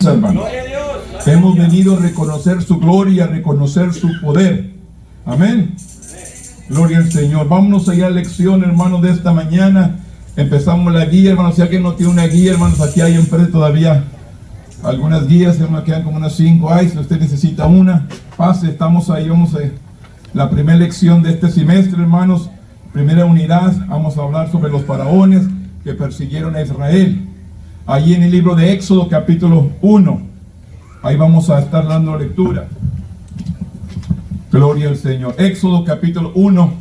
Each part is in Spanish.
hermanos. Hemos venido a reconocer su gloria, a reconocer su poder. Amén. Gloria al Señor. Vámonos allá a la lección, hermanos, de esta mañana. Empezamos la guía, hermanos. Si alguien no tiene una guía, hermanos, aquí hay enfrente todavía algunas guías, hermanos, quedan como unas 5. Ay, si usted necesita una, pase, estamos ahí, vamos a la primera lección de este semestre, hermanos. Primera unidad, vamos a hablar sobre los faraones que persiguieron a Israel. Allí en el libro de Éxodo, capítulo 1. Ahí vamos a estar dando lectura. Gloria al Señor. Éxodo, capítulo 1.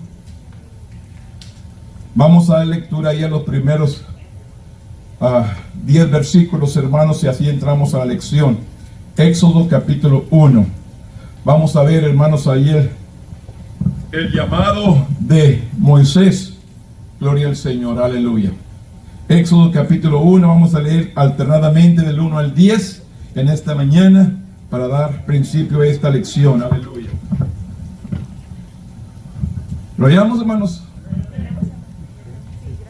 Vamos a dar lectura ahí a los primeros 10 versículos, hermanos, y así entramos a la lección. Éxodo, capítulo 1. Vamos a ver, hermanos, ahí el llamado de Moisés. Gloria al Señor, aleluya. Éxodo capítulo 1, vamos a leer alternadamente del 1 al 10 en esta mañana para dar principio a esta lección, aleluya. ¿Lo hallamos, hermanos?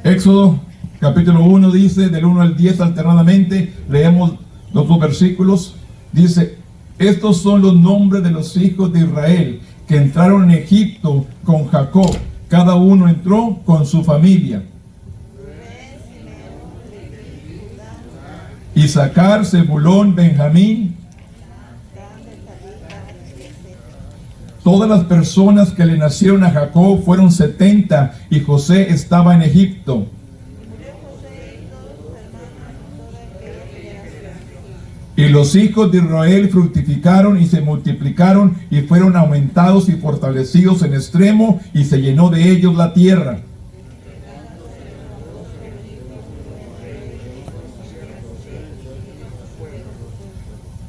Éxodo capítulo 1 dice del 1 al 10 alternadamente, leemos los dos versículos. Dice: estos son los nombres de los hijos de Israel que entraron en Egipto con Jacob. Cada uno entró con su familia. Isaacar, Zebulón, Benjamín. Todas las personas que le nacieron a Jacob fueron 70 y José estaba en Egipto. Y los hijos de Israel fructificaron y se multiplicaron y fueron aumentados y fortalecidos en extremo y se llenó de ellos la tierra.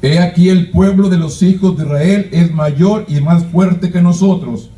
He aquí el pueblo de los hijos de Israel es mayor y más fuerte que nosotros.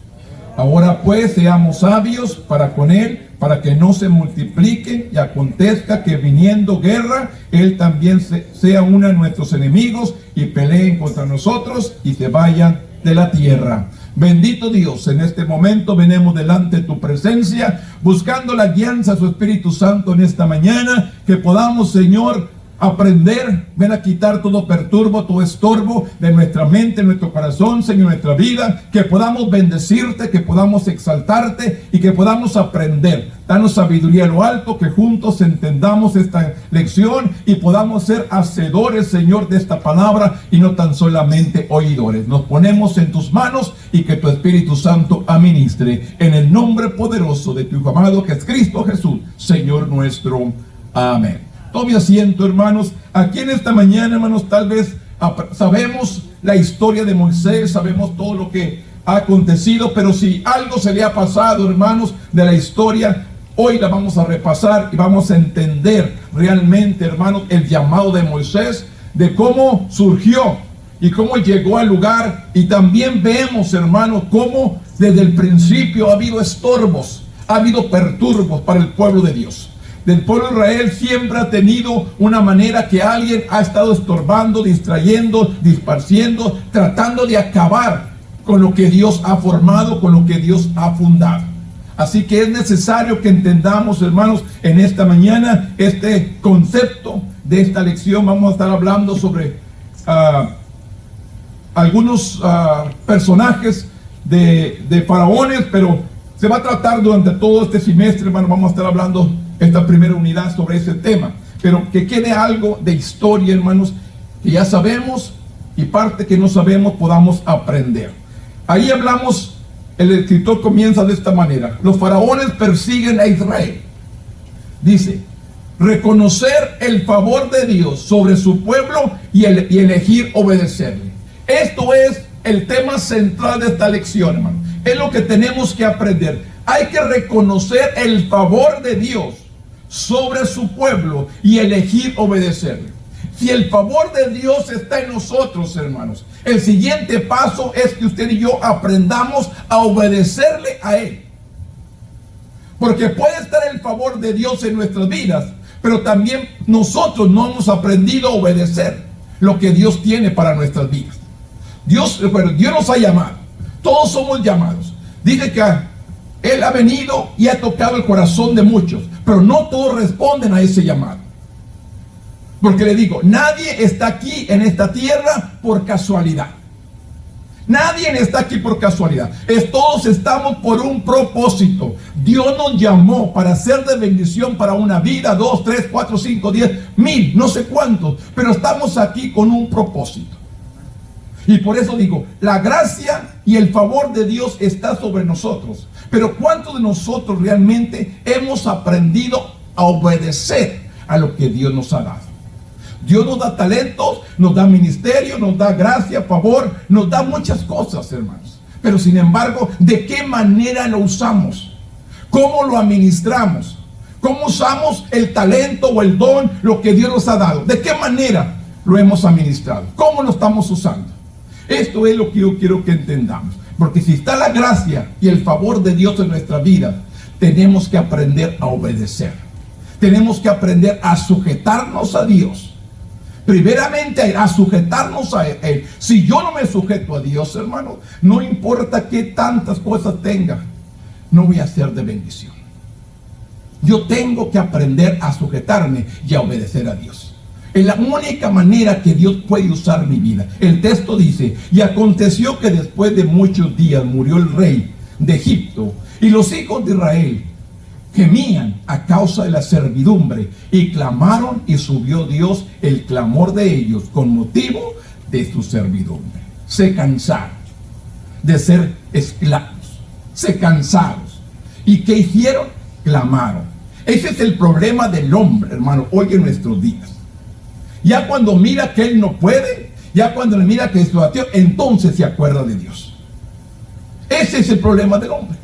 Ahora pues seamos sabios para con él, para que no se multiplique y acontezca que viniendo guerra, él también sea uno de nuestros enemigos y peleen contra nosotros y se vayan de la tierra. Bendito Dios, en este momento venimos delante de tu presencia, buscando la guianza de su Espíritu Santo en esta mañana, que podamos, Señor, aprender, ven a quitar todo perturbo, todo estorbo de nuestra mente, nuestro corazón, Señor, nuestra vida, que podamos bendecirte, que podamos exaltarte y que podamos aprender. Danos sabiduría a lo alto, que juntos entendamos esta lección y podamos ser hacedores, Señor, de esta palabra y no tan solamente oidores. Nos ponemos en tus manos y que tu Espíritu Santo administre en el nombre poderoso de tu Hijo amado, que es Cristo Jesús, Señor nuestro. Amén. Tome asiento, hermanos. Aquí en esta mañana, hermanos, tal vez sabemos la historia de Moisés, sabemos todo lo que ha acontecido, pero si algo se le ha pasado, hermanos, de la historia, hoy la vamos a repasar y vamos a entender realmente, hermanos, el llamado de Moisés, de cómo surgió y cómo llegó al lugar. Y también vemos, hermanos, cómo desde el principio ha habido estorbos, ha habido perturbos para el pueblo de Dios. Del pueblo de Israel siempre ha tenido una manera que alguien ha estado estorbando, distrayendo, disparciendo, tratando de acabar con lo que Dios ha formado, con lo que Dios ha fundado. Así que es necesario que entendamos, hermanos, en esta mañana este concepto de esta lección. Vamos a estar hablando sobre algunos personajes de faraones, pero se va a tratar durante todo este semestre, hermanos. Vamos a estar hablando esta primera unidad sobre ese tema, pero que quede algo de historia, hermanos, que ya sabemos y parte que no sabemos podamos aprender. Ahí hablamos, el escritor comienza de esta manera: los faraones persiguen a Israel. Dice: reconocer el favor de Dios sobre su pueblo y elegir obedecerle. Esto es el tema central de esta lección, hermano. Es lo que tenemos que aprender. Hay que reconocer el favor de Dios sobre su pueblo y elegir obedecerle. Si el favor de Dios está en nosotros, hermanos, el siguiente paso es que usted y yo aprendamos a obedecerle a Él. Porque puede estar el favor de Dios en nuestras vidas, pero también nosotros no hemos aprendido a obedecer lo que Dios tiene para nuestras vidas. Dios nos ha llamado. Todos somos llamados. Dice que Él ha venido y ha tocado el corazón de muchos, pero no todos responden a ese llamado. Porque le digo, nadie está aquí en esta tierra por casualidad. Nadie está aquí por casualidad. Todos estamos por un propósito. Dios nos llamó para ser de bendición para una vida, 2, 3, 4, 5, 10, 1000, no sé cuántos. Pero estamos aquí con un propósito. Y por eso digo, la gracia y el favor de Dios está sobre nosotros. Pero ¿cuántos de nosotros realmente hemos aprendido a obedecer a lo que Dios nos ha dado? Dios nos da talentos, nos da ministerio, nos da gracia, favor, nos da muchas cosas, hermanos. Pero sin embargo, ¿de qué manera lo usamos? ¿Cómo lo administramos? ¿Cómo usamos el talento o el don, lo que Dios nos ha dado? ¿De qué manera lo hemos administrado? ¿Cómo lo estamos usando? Esto es lo que yo quiero que entendamos. Porque si está la gracia y el favor de Dios en nuestra vida, tenemos que aprender a obedecer. Tenemos que aprender a sujetarnos a Dios. Primeramente a sujetarnos a Él. Si yo no me sujeto a Dios, hermano, no importa qué tantas cosas tenga, no voy a ser de bendición. Yo tengo que aprender a sujetarme y a obedecer a Dios. Es la única manera que Dios puede usar mi vida. El texto dice, y aconteció que después de muchos días murió el rey de Egipto, y los hijos de Israel gemían a causa de la servidumbre, y clamaron, y subió Dios el clamor de ellos con motivo de su servidumbre. Se cansaron de ser esclavos, se cansaron. ¿Y qué hicieron? Clamaron. Ese es el problema del hombre, hermano, hoy en nuestros días. Ya cuando mira que él no puede, ya cuando le mira que es su ateo, entonces se acuerda de Dios. Ese es el problema del hombre.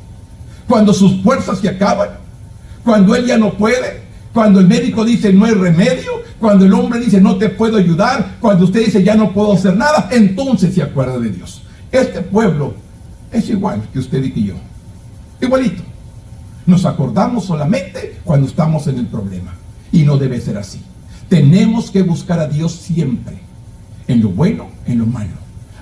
Cuando sus fuerzas se acaban, cuando él ya no puede, cuando el médico dice no hay remedio, cuando el hombre dice no te puedo ayudar, cuando usted dice ya no puedo hacer nada, entonces se acuerda de Dios. Este pueblo es igual que usted y que yo. Igualito. Nos acordamos solamente cuando estamos en el problema. Y no debe ser así. Tenemos que buscar a Dios siempre. En lo bueno, en lo malo.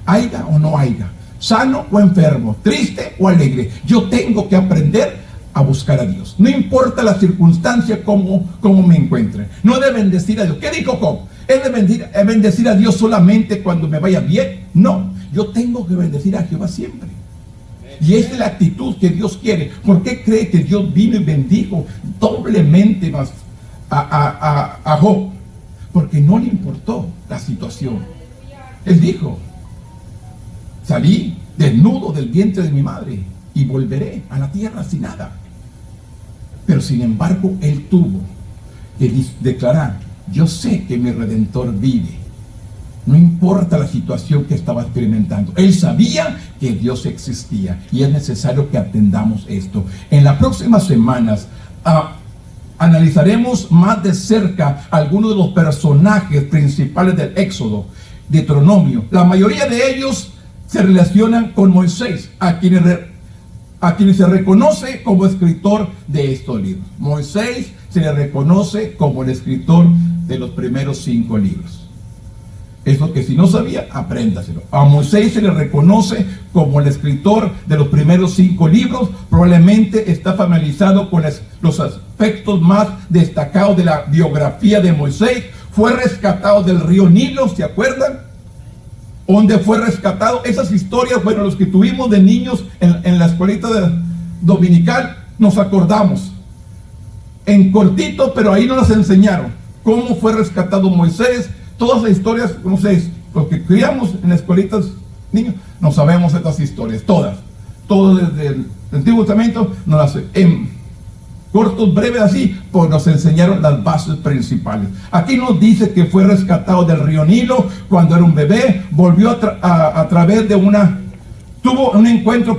Haya o no haya. Sano o enfermo. Triste o alegre. Yo tengo que aprender a buscar a Dios. No importa la circunstancia como me encuentre. No he de bendecir a Dios. ¿Qué dijo Job? ¿He de bendecir a Dios solamente cuando me vaya bien? No. Yo tengo que bendecir a Jehová siempre. Y esa es la actitud que Dios quiere. ¿Por qué cree que Dios vino y bendijo doblemente más a Job? Porque no le importó la situación. Él dijo, salí desnudo del vientre de mi madre y volveré a la tierra sin nada. Pero sin embargo, él tuvo que declarar, yo sé que mi Redentor vive. No importa la situación que estaba experimentando. Él sabía que Dios existía. Y es necesario que atendamos esto. En las próximas semanas analizaremos más de cerca algunos de los personajes principales del Éxodo, Deuteronomio. La mayoría de ellos se relacionan con Moisés, a quienes se reconoce como escritor de estos libros. Moisés se le reconoce como el escritor de los primeros 5 libros. Eso que si no sabía, apréndaselo. A Moisés se le reconoce como el escritor de los primeros 5 libros. Probablemente está familiarizado con los aspectos más destacados de la biografía de Moisés. Fue rescatado del río Nilo, ¿se acuerdan? ¿Dónde fue rescatado? Esas historias, bueno, los que tuvimos de niños en la escuelita dominical, nos acordamos. En cortito, pero ahí nos las enseñaron. Cómo fue rescatado Moisés. Todas las historias, no sé, los que criamos en las escuelitas niños, no sabemos estas historias, todas desde el Antiguo Testamento, nos las, en cortos, breves así, pues nos enseñaron las bases principales. Aquí nos dice que fue rescatado del río Nilo cuando era un bebé, volvió a través de tuvo un encuentro,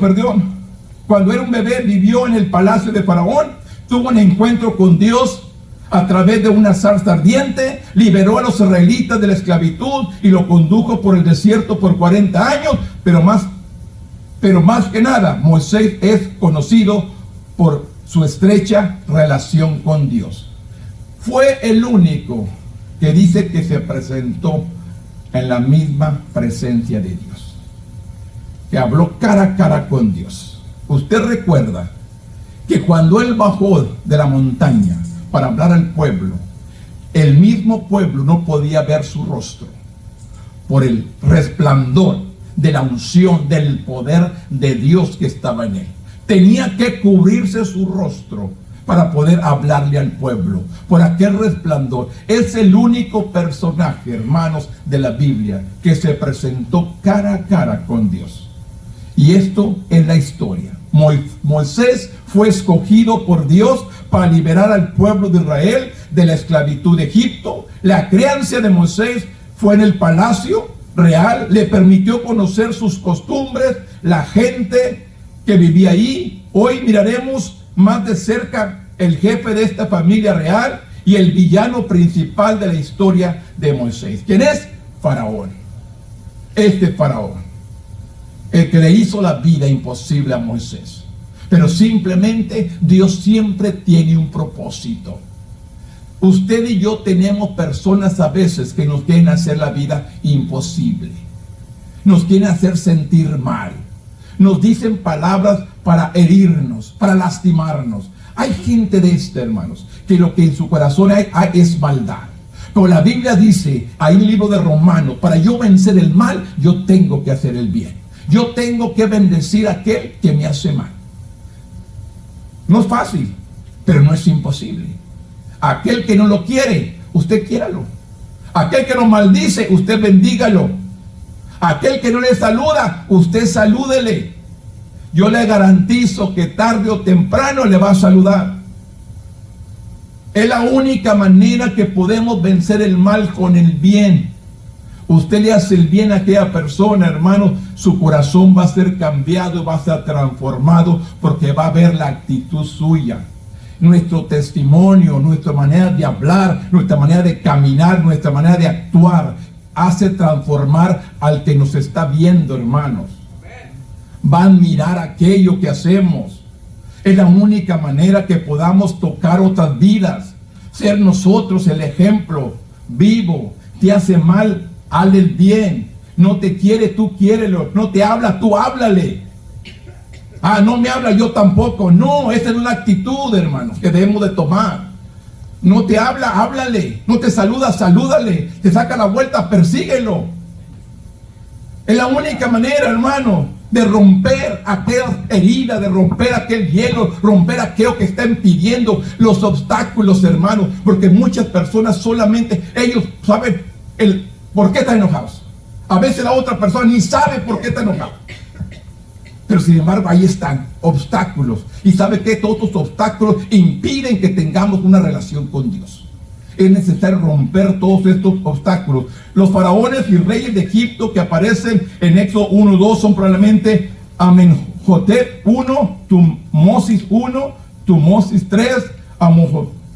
cuando era un bebé vivió en el palacio de Faraón, tuvo un encuentro con Dios, a través de una zarza ardiente, liberó a los israelitas de la esclavitud y lo condujo por el desierto por 40 años, pero más que nada, Moisés es conocido por su estrecha relación con Dios. Fue el único que dice que se presentó en la misma presencia de Dios, que habló cara a cara con Dios. Usted recuerda que cuando él bajó de la montaña para hablar al pueblo, el mismo pueblo no podía ver su rostro por el resplandor de la unción, del poder de Dios que estaba en él. Tenía que cubrirse su rostro para poder hablarle al pueblo por aquel resplandor. Es el único personaje, hermanos, de la Biblia que se presentó cara a cara con Dios. Y esto es la historia. Moisés fue escogido por Dios para liberar al pueblo de Israel de la esclavitud de Egipto. La crianza de Moisés fue en el palacio real, le permitió conocer sus costumbres, la gente que vivía ahí. Hoy miraremos más de cerca el jefe de esta familia real y el villano principal de la historia de Moisés. ¿Quién es? Faraón. Este Faraón, el que le hizo la vida imposible a Moisés. Pero simplemente Dios siempre tiene un propósito. Usted y yo tenemos personas a veces que nos quieren hacer la vida imposible. Nos quieren hacer sentir mal. Nos dicen palabras para herirnos, para lastimarnos. Hay gente de esta, hermanos, que lo que en su corazón hay es maldad. Pero la Biblia dice, ahí en el libro de Romanos, para yo vencer el mal, yo tengo que hacer el bien. Yo tengo que bendecir a aquel que me hace mal. No es fácil, pero no es imposible. Aquel que no lo quiere, usted quiéralo. Aquel que lo maldice, usted bendígalo. Aquel que no le saluda, usted salúdele. Yo le garantizo que tarde o temprano le va a saludar. Es la única manera que podemos vencer el mal con el bien. Usted le hace el bien a aquella persona, hermano, su corazón va a ser cambiado, va a ser transformado, porque va a ver la actitud suya. Nuestro testimonio, nuestra manera de hablar, nuestra manera de caminar, nuestra manera de actuar, hace transformar al que nos está viendo, hermanos. Va a admirar aquello que hacemos. Es la única manera que podamos tocar otras vidas. Ser nosotros el ejemplo vivo. Te hace mal, hazle el bien. No te quiere, tú quiérelo. No te habla, tú háblale. Ah, no me habla, yo tampoco. No, esa es una actitud, hermanos, que debemos de tomar. No te habla, háblale. No te saluda, salúdale. Te saca la vuelta, persíguelo. Es la única manera, hermano, de romper aquella herida, de romper aquel hielo, romper aquello que está impidiendo los obstáculos, hermano. Porque muchas personas solamente, ellos saben el por qué están enojados. A veces la otra persona ni sabe por qué está enojado. Pero sin embargo ahí están obstáculos. Y sabe que todos estos obstáculos impiden que tengamos una relación con Dios. Es necesario romper todos estos obstáculos. Los faraones y reyes de Egipto que aparecen en Éxodo 1-2 son probablemente Amenhotep 1, Tutmosis 1, Tutmosis 3,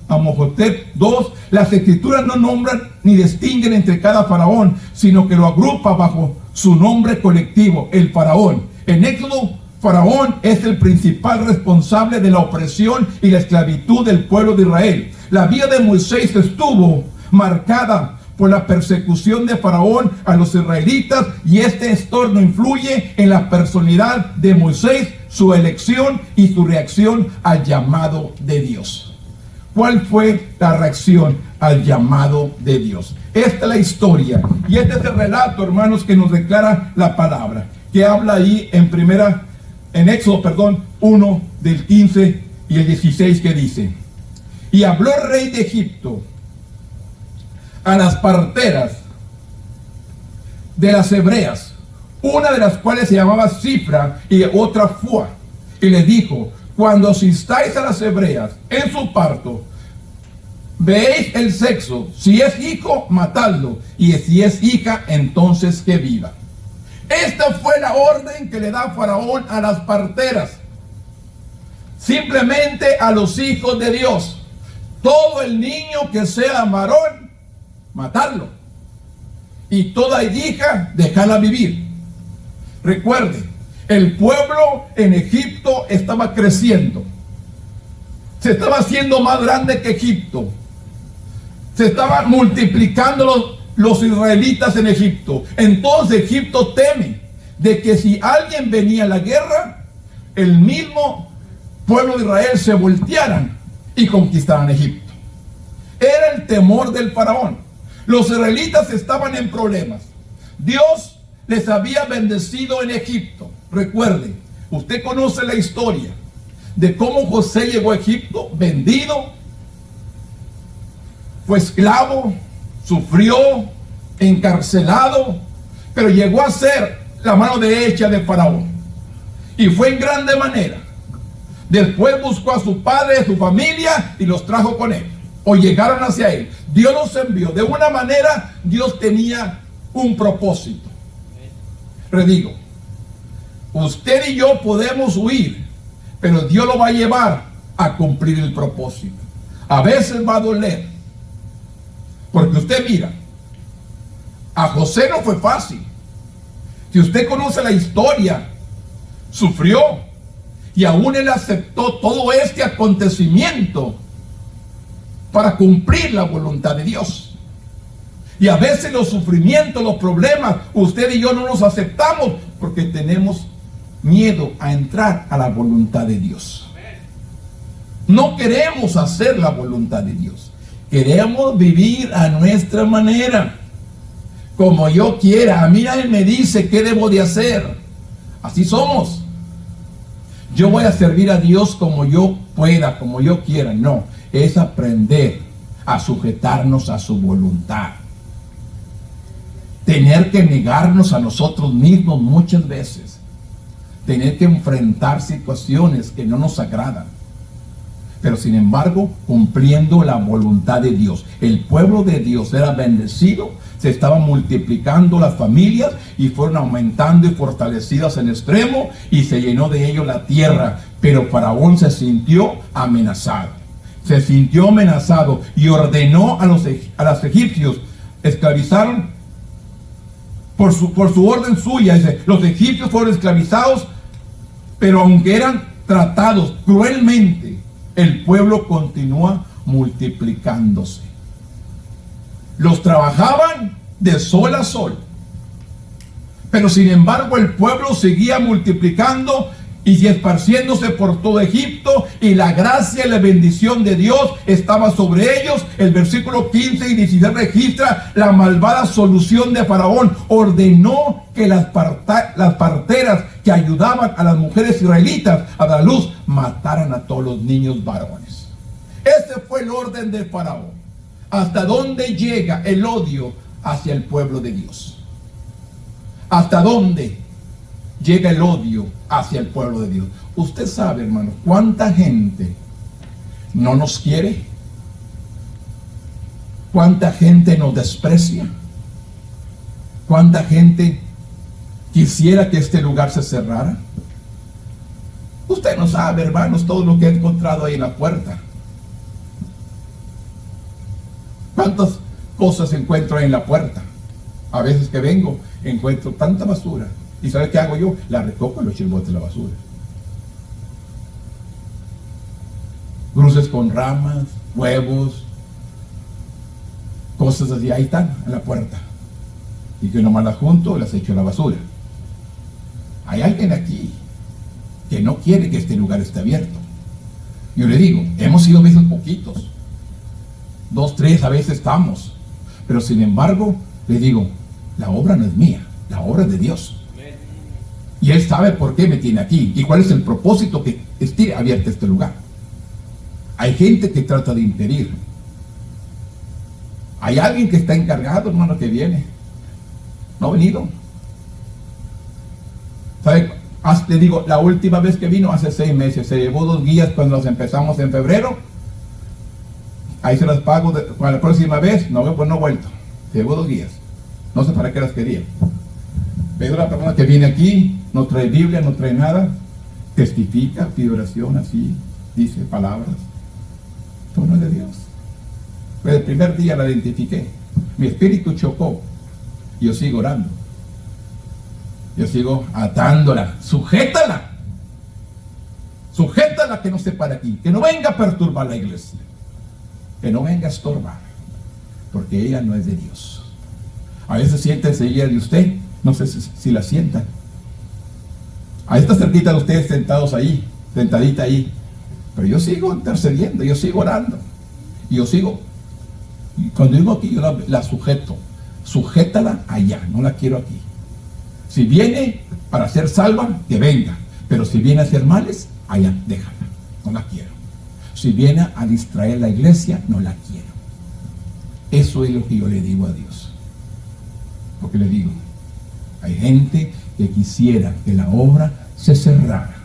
Amenhotep 2. Las escrituras no nombran ni distinguen entre cada faraón, sino que lo agrupa bajo su nombre colectivo, el faraón. En Éxodo, Faraón es el principal responsable de la opresión y la esclavitud del pueblo de Israel. La vida de Moisés estuvo marcada por la persecución de Faraón a los israelitas, y este entorno influye en la personalidad de Moisés, su elección y su reacción al llamado de Dios. ¿Cuál fue la reacción al llamado de Dios? Esta es la historia y este es el relato, hermanos, que nos declara la palabra, que habla ahí en Éxodo 1 del 15 y el 16, que dice: y habló el rey de Egipto a las parteras de las hebreas, una de las cuales se llamaba Cifra y otra Fua, y les dijo: cuando asistáis a las hebreas en su parto, veéis el sexo, si es hijo, matadlo, y si es hija, entonces que viva. Esta fue la orden que le da Faraón a las parteras. Simplemente a los hijos de Dios. Todo el niño que sea varón, matarlo. Y toda hija, dejarla vivir. Recuerde, el pueblo en Egipto estaba creciendo. Se estaba haciendo más grande que Egipto. Se estaban multiplicando los israelitas en Egipto. Entonces Egipto teme de que si alguien venía a la guerra, el mismo pueblo de Israel se voltearan y conquistaran Egipto. Era el temor del faraón. Los israelitas estaban en problemas. Dios les había bendecido en Egipto. Recuerde, usted conoce la historia de cómo José llegó a Egipto, vendido, fue esclavo, sufrió, encarcelado, pero llegó a ser la mano derecha de Faraón. Y fue en grande manera. Después buscó a su padre, a su familia, y los trajo con él. O llegaron hacia él. Dios los envió. De una manera, Dios tenía un propósito. Redigo, usted y yo podemos huir, pero Dios lo va a llevar a cumplir el propósito. A veces va a doler, porque usted mira, a José no fue fácil. Si usted conoce la historia, sufrió, y aún él aceptó todo este acontecimiento para cumplir la voluntad de Dios. Y a veces los sufrimientos, los problemas, usted y yo no los aceptamos porque tenemos miedo a entrar a la voluntad de Dios. No queremos hacer la voluntad de Dios. Queremos vivir a nuestra manera, como yo quiera. A mí nadie me dice qué debo de hacer. Así somos. Yo voy a servir a Dios como yo pueda, como yo quiera. No, es aprender a sujetarnos a su voluntad. Tener que negarnos a nosotros mismos muchas veces. Tener que enfrentar situaciones que no nos agradan. Pero sin embargo, cumpliendo la voluntad de Dios. El pueblo de Dios era bendecido, se estaban multiplicando las familias y fueron aumentando y fortalecidas en extremo, y se llenó de ellos la tierra. Pero Faraón se sintió amenazado. Se sintió amenazado y ordenó a los egipcios, esclavizaron por su orden suya. Dice, los egipcios fueron esclavizados, pero aunque eran tratados cruelmente, el pueblo continúa multiplicándose. Los trabajaban de sol a sol, pero sin embargo el pueblo seguía multiplicando y esparciéndose por todo Egipto, y la gracia y la bendición de Dios estaba sobre ellos. El versículo 15 y 16 registra la malvada solución de Faraón. Ordenó que las parteras que ayudaban a las mujeres israelitas a dar luz mataran a todos los niños varones. Ese fue el orden de Faraón. ¿Hasta dónde llega el odio hacia el pueblo de Dios? ¿Hasta dónde llega el odio hacia el pueblo de Dios? Usted sabe, hermano, cuánta gente no nos quiere, cuánta gente nos desprecia, cuánta gente quisiera que este lugar se cerrara. Usted no sabe, hermanos, todo lo que he encontrado ahí en la puerta. ¿Cuántas cosas encuentro ahí en la puerta? A veces que vengo, encuentro tanta basura. ¿Y sabe qué hago yo? La recojo y lo echo el bote de la basura. Cruces con ramas, huevos, cosas así, ahí están en la puerta. Y que nomás las junto y las echo a la basura. Hay alguien aquí que no quiere que este lugar esté abierto. Yo le digo, hemos sido a veces poquitos, 2, 3 a veces estamos, pero sin embargo le digo, la obra no es mía, la obra es de Dios. Y Él sabe por qué me tiene aquí y cuál es el propósito que esté abierto este lugar. Hay gente que trata de impedir. Hay alguien que está encargado, hermano, que viene. No ha venido. ¿Sabe? Le digo, la última vez que vino hace 6 meses, se llevó 2 guías cuando nos empezamos en febrero. Ahí se las pago para la próxima vez. No, pues no he vuelto. Se llevó 2 guías. No sé para qué las quería. Pero una persona que viene aquí, no trae Biblia, no trae nada, testifica, pide oración, así, dice palabras. Esto no es de Dios. Pero el primer día la identifiqué. Mi espíritu chocó. Y yo sigo orando. Yo sigo atándola. Sujétala. Sujétala, que no se pare aquí. Que no venga a perturbar la iglesia. Que no venga a estorbar. Porque ella no es de Dios. A veces siente enseguida de usted. No sé si la sientan. Ahí está cerquita de ustedes, sentados ahí, sentadita ahí. Pero yo sigo intercediendo, yo sigo orando. Y yo sigo Y cuando digo aquí, yo la sujeto. Sujétala allá, no la quiero aquí. Si viene para ser salva, que venga. Pero si viene a hacer males, allá, déjala, no la quiero. Si viene a distraer la iglesia, no la quiero. Eso es lo que yo le digo a Dios. Porque le digo, hay gente que quisiera que la obra se cerrara,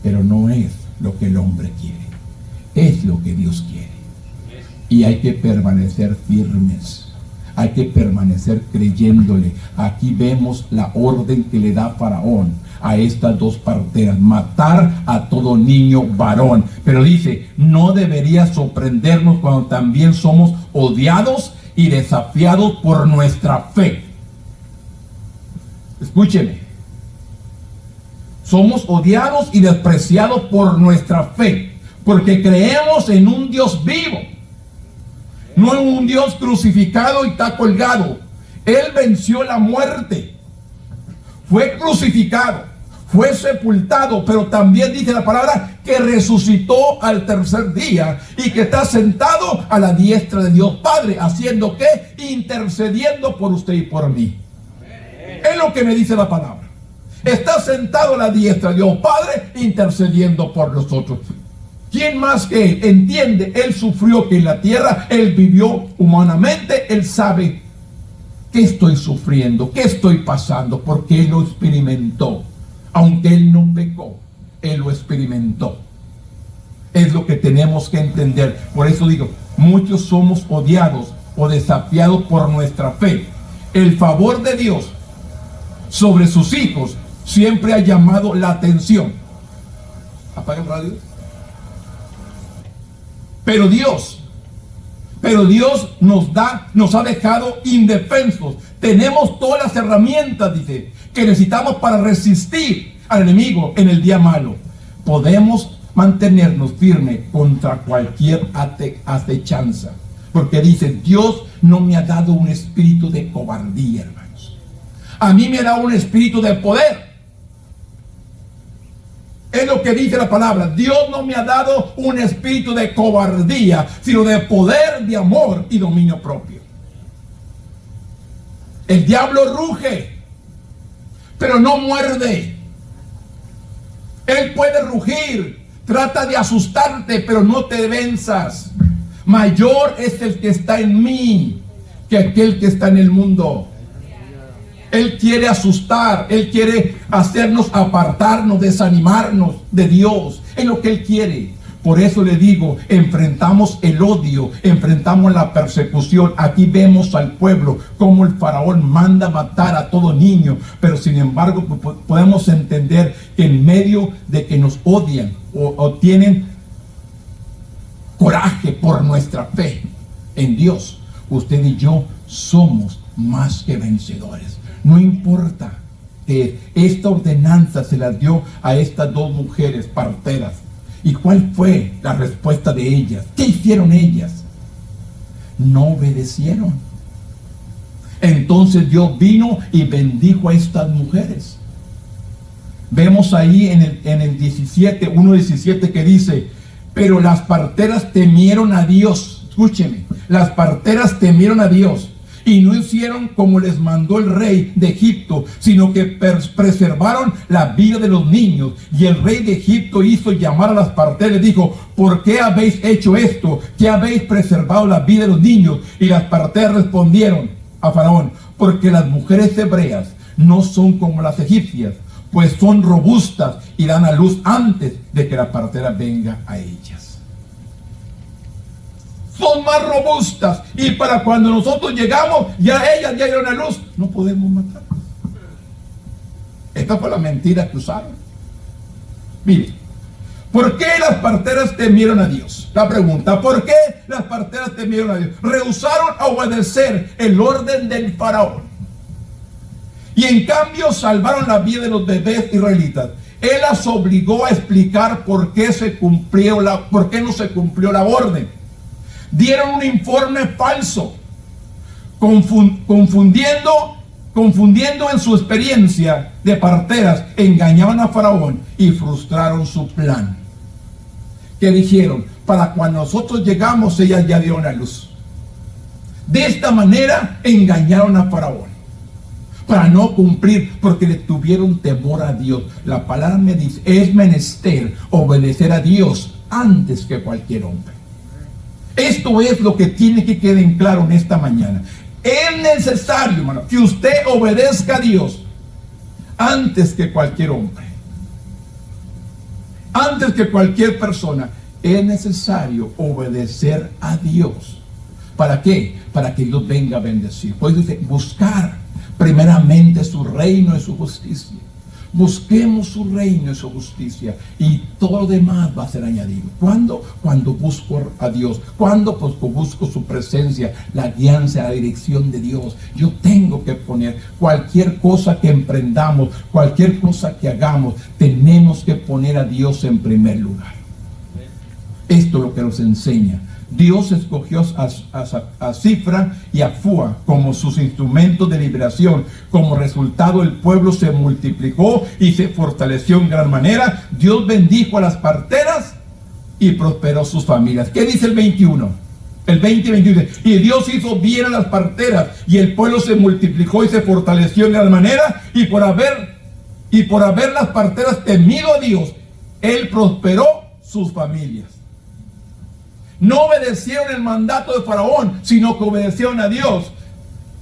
pero no es lo que el hombre quiere, es lo que Dios quiere. Y hay que permanecer firmes, hay que permanecer creyéndole. Aquí vemos la orden que le da Faraón a estas dos parteras: matar a todo niño varón. Pero dice, no debería sorprendernos cuando también somos odiados y desafiados por nuestra fe. Escúcheme, somos odiados y despreciados por nuestra fe, porque creemos en un Dios vivo, no en un Dios crucificado y está colgado. Él venció la muerte, fue crucificado, fue sepultado, pero también dice la palabra que resucitó al tercer día y que está sentado a la diestra de Dios Padre, haciendo ¿qué? Intercediendo por usted y por mí. Es lo que me dice la palabra. Está sentado a la diestra de Dios Padre, intercediendo por nosotros. ¿Quién más que Él entiende? Él sufrió que en la tierra, Él vivió humanamente, Él sabe qué estoy sufriendo, qué estoy pasando, porque Él lo experimentó. Aunque Él no pecó, Él lo experimentó. Es lo que tenemos que entender. Por eso digo, muchos somos odiados o desafiados por nuestra fe. El favor de Dios sobre sus hijos siempre ha llamado la atención. Apaga el radio. Pero Dios nos ha dejado indefensos. Tenemos todas las herramientas, dice, que necesitamos para resistir al enemigo en el día malo. Podemos mantenernos firmes contra cualquier acechanza, porque dice, Dios no me ha dado un espíritu de cobardía, hermanos. A mí me ha dado un espíritu de poder. Es lo que dice la palabra. Dios no me ha dado un espíritu de cobardía, sino de poder, de amor y dominio propio. El diablo ruge, pero no muerde. Él puede rugir, trata de asustarte, pero no te venzas. Mayor es el que está en mí que aquel que está en el mundo. Él quiere asustar, Él quiere hacernos apartarnos, desanimarnos de Dios. Es lo que Él quiere. Por eso le digo, enfrentamos el odio, enfrentamos la persecución. Aquí vemos al pueblo como el faraón manda matar a todo niño, pero sin embargo podemos entender que en medio de que nos odian o tienen coraje por nuestra fe en Dios, usted y yo somos más que vencedores. No importa que esta ordenanza se la dio a estas dos mujeres parteras. ¿Y cuál fue la respuesta de ellas? ¿Qué hicieron ellas? No obedecieron. Entonces Dios vino y bendijo a estas mujeres. Vemos ahí en el 17, 1:17 que dice, pero las parteras temieron a Dios. Escúcheme, las parteras temieron a Dios y no hicieron como les mandó el rey de Egipto, sino que preservaron la vida de los niños. Y el rey de Egipto hizo llamar a las parteras y les dijo, ¿por qué habéis hecho esto? ¿Qué habéis preservado la vida de los niños? Y las parteras respondieron a Faraón, porque las mujeres hebreas no son como las egipcias, pues son robustas y dan a luz antes de que la partera venga a ellas. Son más robustas y para cuando nosotros llegamos ya ellas ya dieron a luz, no podemos matar. Esta fue la mentira que usaron. Mire, ¿por qué las parteras temieron a Dios? La pregunta, ¿por qué las parteras temieron a Dios? Rehusaron a obedecer el orden del faraón y en cambio salvaron la vida de los bebés israelitas. Él las obligó a explicar por qué no se cumplió la orden. Dieron un informe falso, confundiendo en su experiencia de parteras, engañaron a Faraón y frustraron su plan. ¿Qué dijeron? Para cuando nosotros llegamos, ellas ya dieron a luz. De esta manera engañaron a Faraón para no cumplir, porque le tuvieron temor a Dios. La palabra me dice, es menester obedecer a Dios antes que cualquier hombre. Esto es lo que tiene que quedar en claro en esta mañana. Es necesario, hermano, que usted obedezca a Dios antes que cualquier hombre, antes que cualquier persona. Es necesario obedecer a Dios. ¿Para qué? Para que Dios venga a bendecir. Pues dice, buscar primeramente su reino y su justicia. Busquemos su reino y su justicia, y todo lo demás va a ser añadido. ¿Cuándo? Cuando busco a Dios. ¿Cuándo? Pues busco su presencia, la guianza, la dirección de Dios. Yo tengo que poner cualquier cosa que emprendamos, cualquier cosa que hagamos, tenemos que poner a Dios en primer lugar. Esto es lo que nos enseña. Dios escogió a Cifra y a Fua como sus instrumentos de liberación. Como resultado, el pueblo se multiplicó y se fortaleció en gran manera. Dios bendijo a las parteras y prosperó sus familias. ¿Qué dice el 21? El 20 y 21 dice, y Dios hizo bien a las parteras, y el pueblo se multiplicó y se fortaleció en gran manera, y por haber las parteras temido a Dios, Él prosperó sus familias. No obedecieron el mandato de Faraón, sino que obedecieron a Dios.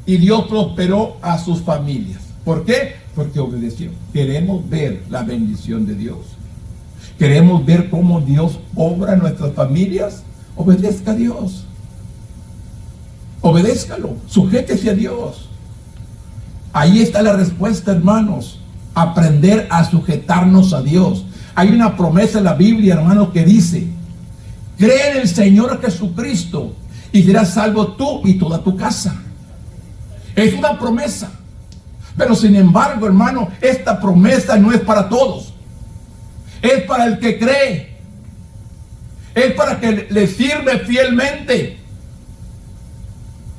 Y Dios prosperó a sus familias. ¿Por qué? Porque obedecieron. Queremos ver la bendición de Dios. Queremos ver cómo Dios obra en nuestras familias. Obedezca a Dios. Obedézcalo. Sujétese a Dios. Ahí está la respuesta, hermanos. Aprender a sujetarnos a Dios. Hay una promesa en la Biblia, hermanos, que dice: cree en el Señor Jesucristo y serás salvo tú y toda tu casa. Es una promesa. Pero sin embargo, hermano, esta promesa no es para todos. Es para el que cree. Es para que le sirve fielmente.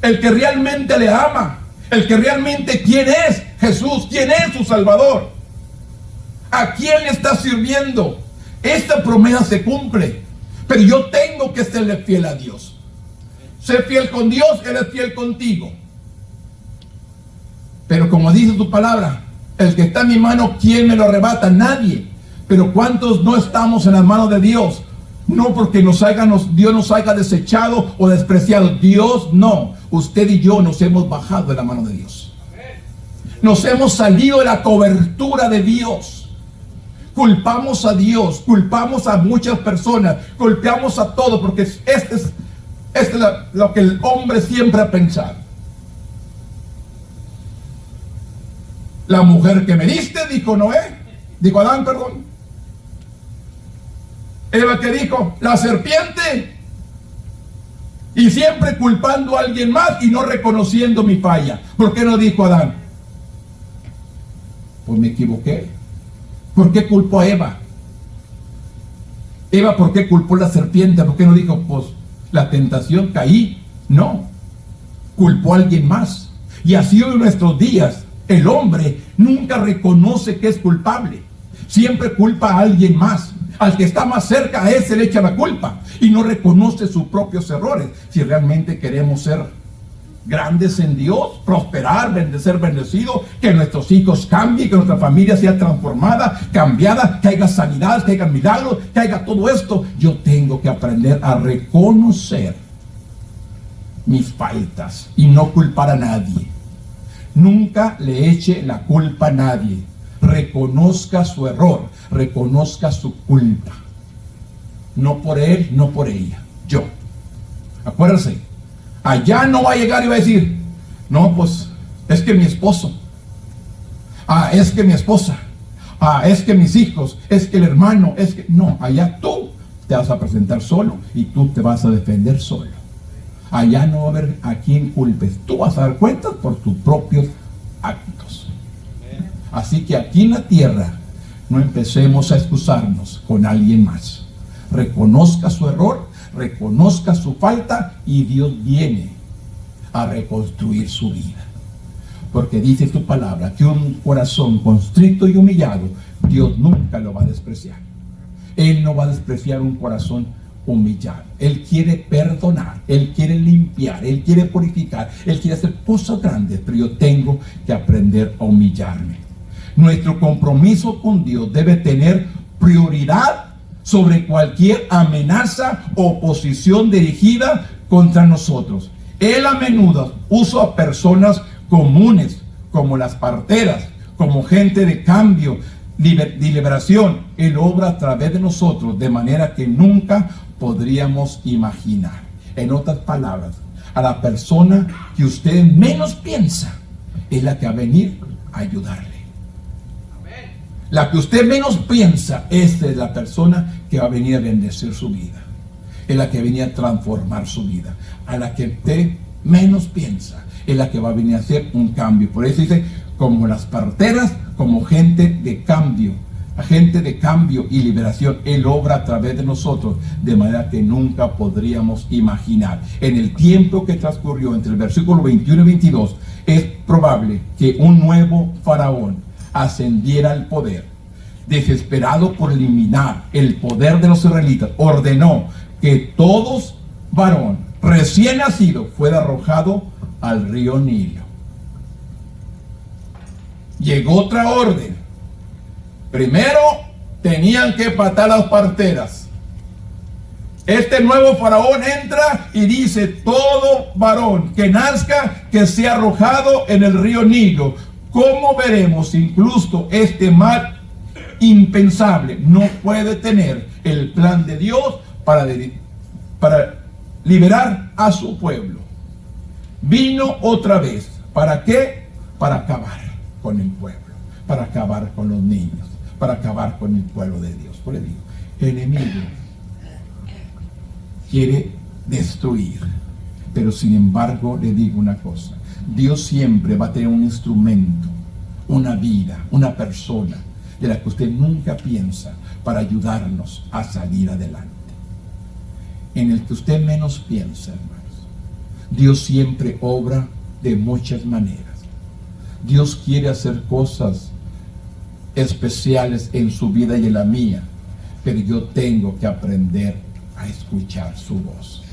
El que realmente le ama. El que realmente, ¿quién es Jesús? ¿Quién es su Salvador? ¿A quién le está sirviendo? Esta promesa se cumple. Pero yo tengo que serle fiel a Dios. Sé fiel con Dios, Él es fiel contigo. Pero como dice tu palabra, el que está en mi mano, ¿quién me lo arrebata? Nadie. Pero ¿cuántos no estamos en las manos de Dios? No porque Dios nos haya desechado o despreciado. Dios no. Usted y yo nos hemos bajado de la mano de Dios. Nos hemos salido de la cobertura de Dios. Culpamos a Dios, culpamos a muchas personas, culpamos a todo, porque este es lo que el hombre siempre ha pensado. La mujer que me diste, dijo Adán, perdón. Eva, que dijo, la serpiente. Y siempre culpando a alguien más y no reconociendo mi falla. ¿Por qué no dijo Adán? Pues me equivoqué. ¿Por qué culpó a Eva? Eva, ¿por qué culpó a la serpiente? ¿Por qué no dijo, pues, la tentación, caí? No. Culpó a alguien más. Y así hoy en nuestros días, el hombre nunca reconoce que es culpable. Siempre culpa a alguien más. Al que está más cerca, a ese le echa la culpa. Y no reconoce sus propios errores. Si realmente queremos ser grandes en Dios, prosperar, ser bendecidos, que nuestros hijos cambien, que nuestra familia sea transformada, cambiada, que haya sanidad, que haya milagros, que haya todo esto, yo tengo que aprender a reconocer mis faltas y no culpar a nadie. Nunca le eche la culpa a nadie. Reconozca su error, reconozca su culpa. No por él, no por ella, yo. Acuérdense. Allá no va a llegar y va a decir, no, pues es que mi esposo, es que mi esposa, es que mis hijos, es que el hermano, es que... No, allá tú te vas a presentar solo y tú te vas a defender solo. Allá no va a haber a quien culpes. Tú vas a dar cuentas por tus propios actos. Así que aquí en la tierra no empecemos a excusarnos con alguien más. Reconozca su error, reconozca su falta y Dios viene a reconstruir su vida. Porque dice tu palabra que un corazón constricto y humillado, Dios nunca lo va a despreciar. Él no va a despreciar un corazón humillar, Él quiere perdonar, Él quiere limpiar, Él quiere purificar, Él quiere hacer cosas grandes, pero yo tengo que aprender a humillarme. Nuestro compromiso con Dios debe tener prioridad sobre cualquier amenaza o oposición dirigida contra nosotros. Él a menudo usa a personas comunes, como las parteras, como gente de cambio, de liberación. Él obra a través de nosotros de manera que nunca podríamos imaginar. En otras palabras, a la persona que usted menos piensa es la que va a venir a ayudarle. La que usted menos piensa, esta es la persona que va a venir a bendecir su vida. Es la que va a venir a transformar su vida. A la que usted menos piensa, es la que va a venir a hacer un cambio. Por eso dice, como las parteras, como gente de cambio. Agente de cambio y liberación. Él obra a través de nosotros de manera que nunca podríamos imaginar. En el tiempo que transcurrió entre el versículo 21 y 22, es probable que un nuevo faraón ascendiera al poder. Desesperado por eliminar el poder de los israelitas, ordenó que todo varón recién nacido fuera arrojado al río Nilo. Llegó otra orden. Primero tenían que matar a las parteras. Este nuevo faraón entra y dice: todo varón que nazca, que sea arrojado en el río Nilo. Como veremos, incluso este mal impensable no puede tener el plan de Dios para liberar a su pueblo. Vino otra vez. ¿Para qué? Para acabar con el pueblo, para acabar con los niños, para acabar con el pueblo de Dios. Por eso digo, el enemigo quiere destruir, pero sin embargo le digo una cosa: Dios siempre va a tener un instrumento, una vida, una persona de la que usted nunca piensa para ayudarnos a salir adelante. En el que usted menos piensa, hermanos, Dios siempre obra de muchas maneras. Dios quiere hacer cosas especiales en su vida y en la mía, pero yo tengo que aprender a escuchar su voz.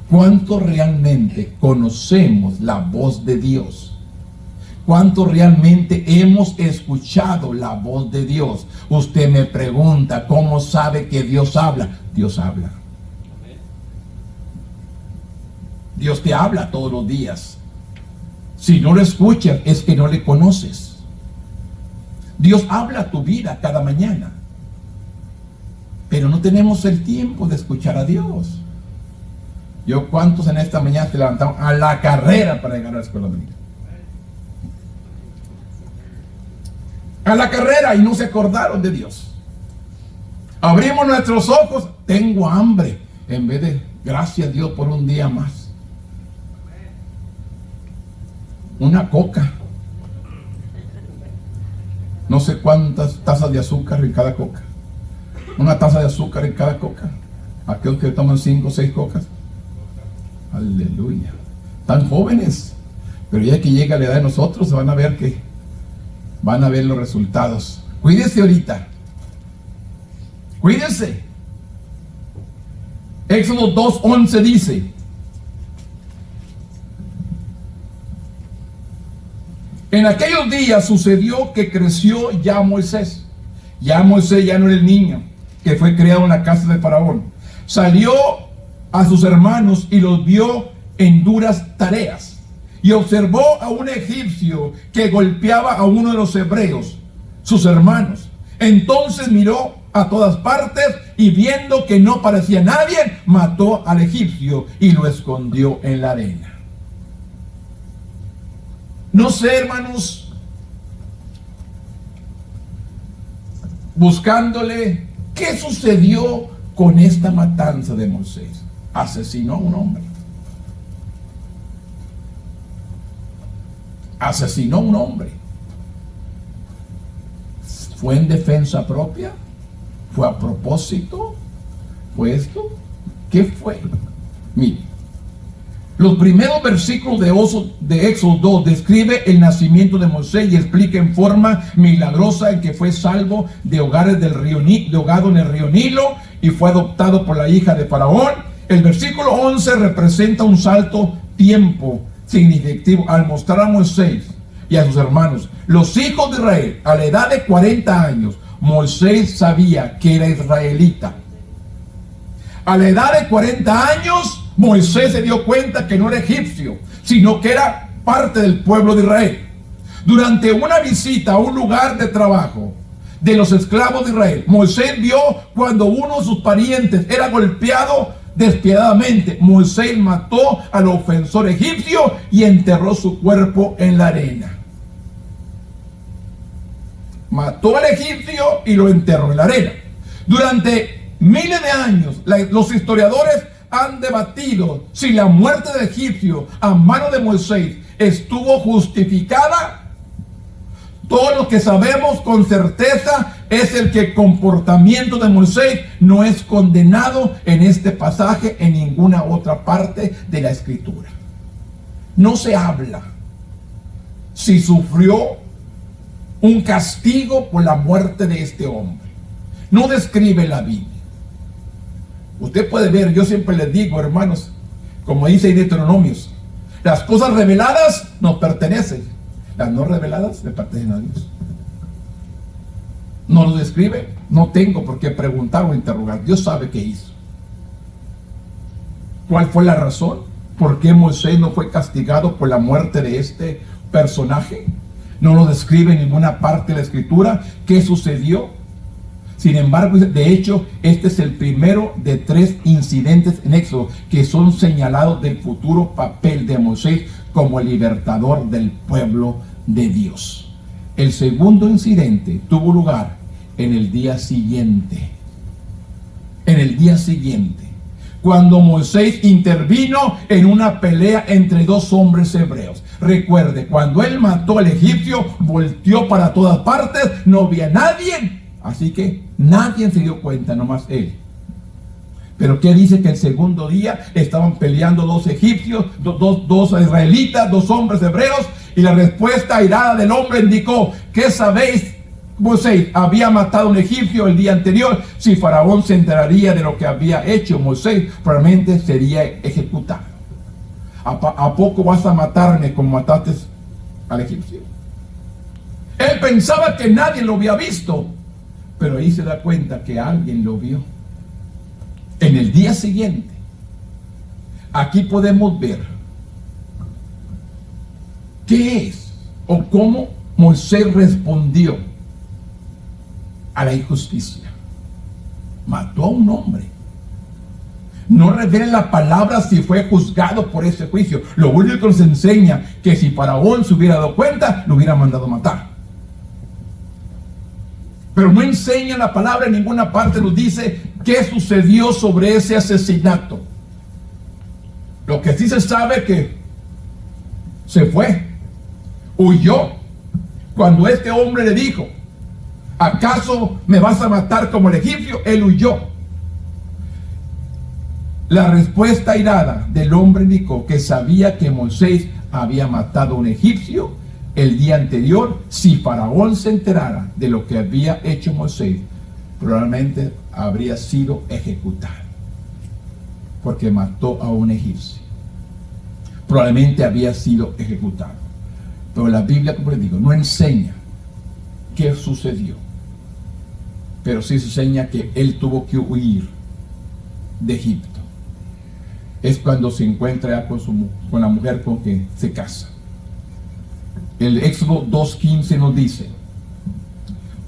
¿Cuánto realmente conocemos la voz de Dios? ¿Cuánto realmente hemos escuchado la voz de Dios? Usted me pregunta, ¿cómo sabe que Dios habla? Dios habla. Dios te habla todos los días. Si no lo escuchas, es que no le conoces. Dios habla a tu vida cada mañana, pero no tenemos el tiempo de escuchar a Dios. Yo, ¿cuántos en esta mañana se levantaron a la carrera para llegar a la escuela dominical? A la carrera, y no se acordaron de Dios. Abrimos nuestros ojos: tengo hambre, en vez de gracias a Dios por un día más. Una coca, no sé cuántas tazas de azúcar en cada coca. Una taza de azúcar en cada coca. Aquellos que toman 5 o 6 cocas, aleluya, tan jóvenes, pero ya que llega la edad de nosotros, van a ver los resultados. Cuídese ahorita, cuídese. Éxodo 2:11 dice: en aquellos días sucedió que creció ya Moisés. Ya Moisés ya no era el niño que fue criado en la casa de Faraón. Salió a sus hermanos y los vio en duras tareas, y observó a un egipcio que golpeaba a uno de los hebreos, sus hermanos. Entonces miró a todas partes y, viendo que no parecía nadie, mató al egipcio y lo escondió en la arena. No sé, hermanos, buscándole qué sucedió con esta matanza de Moisés. Asesinó a un hombre. Asesinó a un hombre. ¿Fue en defensa propia? ¿Fue a propósito? ¿Fue esto? ¿Qué fue? Mire, los primeros versículos de Éxodo 2 describe el nacimiento de Moisés y explica en forma milagrosa en que fue salvo de ahogado en el río Nilo, y fue adoptado por la hija de Faraón. El versículo 11 representa un salto tiempo significativo al mostrar a Moisés y a sus hermanos, los hijos de Israel, a la edad de 40 años. Moisés sabía que era israelita. A la edad de 40 años, Moisés se dio cuenta que no era egipcio, sino que era parte del pueblo de Israel. Durante una visita a un lugar de trabajo de los esclavos de Israel, Moisés vio cuando uno de sus parientes era golpeado despiadadamente. Moisés mató al ofensor egipcio y enterró su cuerpo en la arena. Mató al egipcio y lo enterró en la arena. Durante miles de años, los historiadores han debatido si la muerte del egipcio a mano de Moisés estuvo justificada. Todo lo que sabemos con certeza es el que el comportamiento de Moisés no es condenado en este pasaje en ninguna otra parte de la escritura. No se habla si sufrió un castigo por la muerte de este hombre. No describe la Biblia. Usted puede ver, yo siempre les digo, hermanos, como dice en Deuteronomios, las cosas reveladas nos pertenecen. Las no reveladas le pertenecen a Dios. ¿No lo describe? No tengo por qué preguntar o interrogar. Dios sabe qué hizo. ¿Cuál fue la razón? ¿Por qué Moisés no fue castigado por la muerte de este personaje? No lo describe en ninguna parte de la escritura. ¿Qué sucedió? Sin embargo, de hecho, este es el primero de 3 incidentes en Éxodo que son señalados del futuro papel de Moisés como el libertador del pueblo de Dios. El segundo incidente tuvo lugar en el día siguiente. En el día siguiente, cuando Moisés intervino en una pelea entre 2 hombres hebreos. Recuerde, cuando él mató al egipcio, volteó para todas partes, no había nadie. Así que nadie se dio cuenta, nomás él. Pero ¿qué dice? Que el segundo día estaban peleando 2 egipcios, dos israelitas, 2 hombres hebreos, y la respuesta airada del hombre indicó: ¿qué sabéis? Moisés había matado a un egipcio el día anterior. Si Faraón se enteraría de lo que había hecho Moisés, probablemente sería ejecutado. ¿A poco vas a matarme como mataste al egipcio? Él pensaba que nadie lo había visto, pero ahí se da cuenta que alguien lo vio. En el día siguiente, aquí podemos ver qué es o cómo Moisés respondió a la injusticia. Mató a un hombre. No revela la palabra si fue juzgado por ese juicio. Lo único que nos enseña que si Faraón se hubiera dado cuenta, lo hubiera mandado matar. Pero no enseña la palabra en ninguna parte, nos dice qué sucedió sobre ese asesinato. Lo que sí se sabe que se fue, huyó. Cuando este hombre le dijo: ¿acaso me vas a matar como el egipcio? Él huyó. La respuesta airada del hombre indicó que sabía que Moisés había matado a un egipcio el día anterior. Si Faraón se enterara de lo que había hecho Moisés, probablemente habría sido ejecutado, porque mató a un egipcio. Probablemente había sido ejecutado. Pero la Biblia, como les digo, no enseña qué sucedió, pero sí se enseña que él tuvo que huir de Egipto. Es cuando se encuentra con la mujer con que se casa. El Éxodo 2:15 nos dice: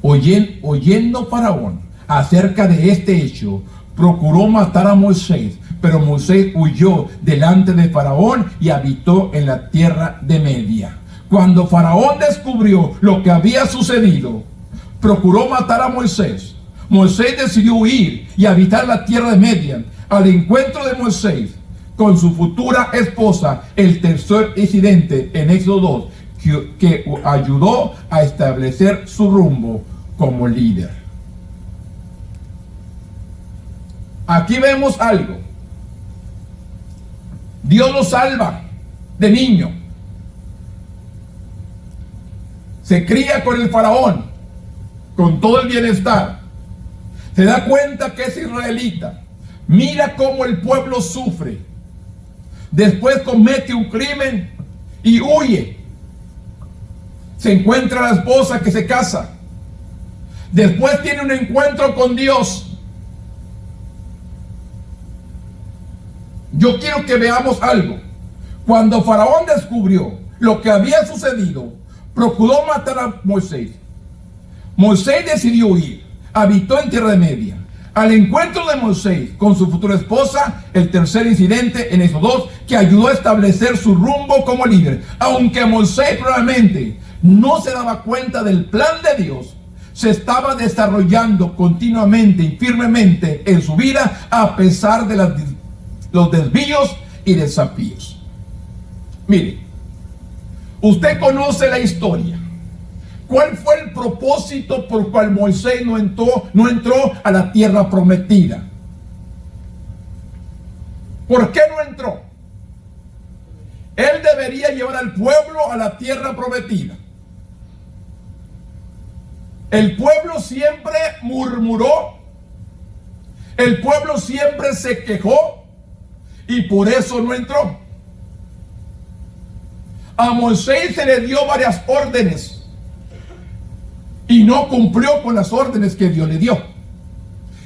oyendo Faraón acerca de este hecho, procuró matar a Moisés, pero Moisés huyó delante de Faraón y habitó en la tierra de Media. Cuando Faraón descubrió lo que había sucedido, procuró matar a Moisés. Moisés decidió huir y habitar la tierra de Media. Al encuentro de Moisés con su futura esposa, el tercer incidente en Éxodo 2, que ayudó a establecer su rumbo como líder. Aquí vemos algo. Dios lo salva de niño. Se cría con el faraón, con todo el bienestar. Se da cuenta que es israelita. Mira cómo el pueblo sufre. Después comete un crimen y huye. Se encuentra la esposa que se casa. Después tiene un encuentro con Dios. Yo quiero que veamos algo. Cuando Faraón descubrió lo que había sucedido, procuró matar a Moisés. Moisés decidió huir. Habitó en Tierra Media. Al encuentro de Moisés con su futura esposa, el tercer incidente en esos dos, que ayudó a establecer su rumbo como líder. Aunque Moisés probablemente no se daba cuenta del plan de Dios, se estaba desarrollando continuamente y firmemente en su vida a pesar de los desvíos y desafíos. Mire, usted conoce la historia. ¿Cuál fue el propósito por el cual Moisés no entró a la tierra prometida? ¿Por qué no entró? Él debería llevar al pueblo a la tierra prometida. El pueblo siempre murmuró. El pueblo siempre se quejó. Y por eso no entró. A Moisés se le dio varias órdenes. Y no cumplió con las órdenes que Dios le dio.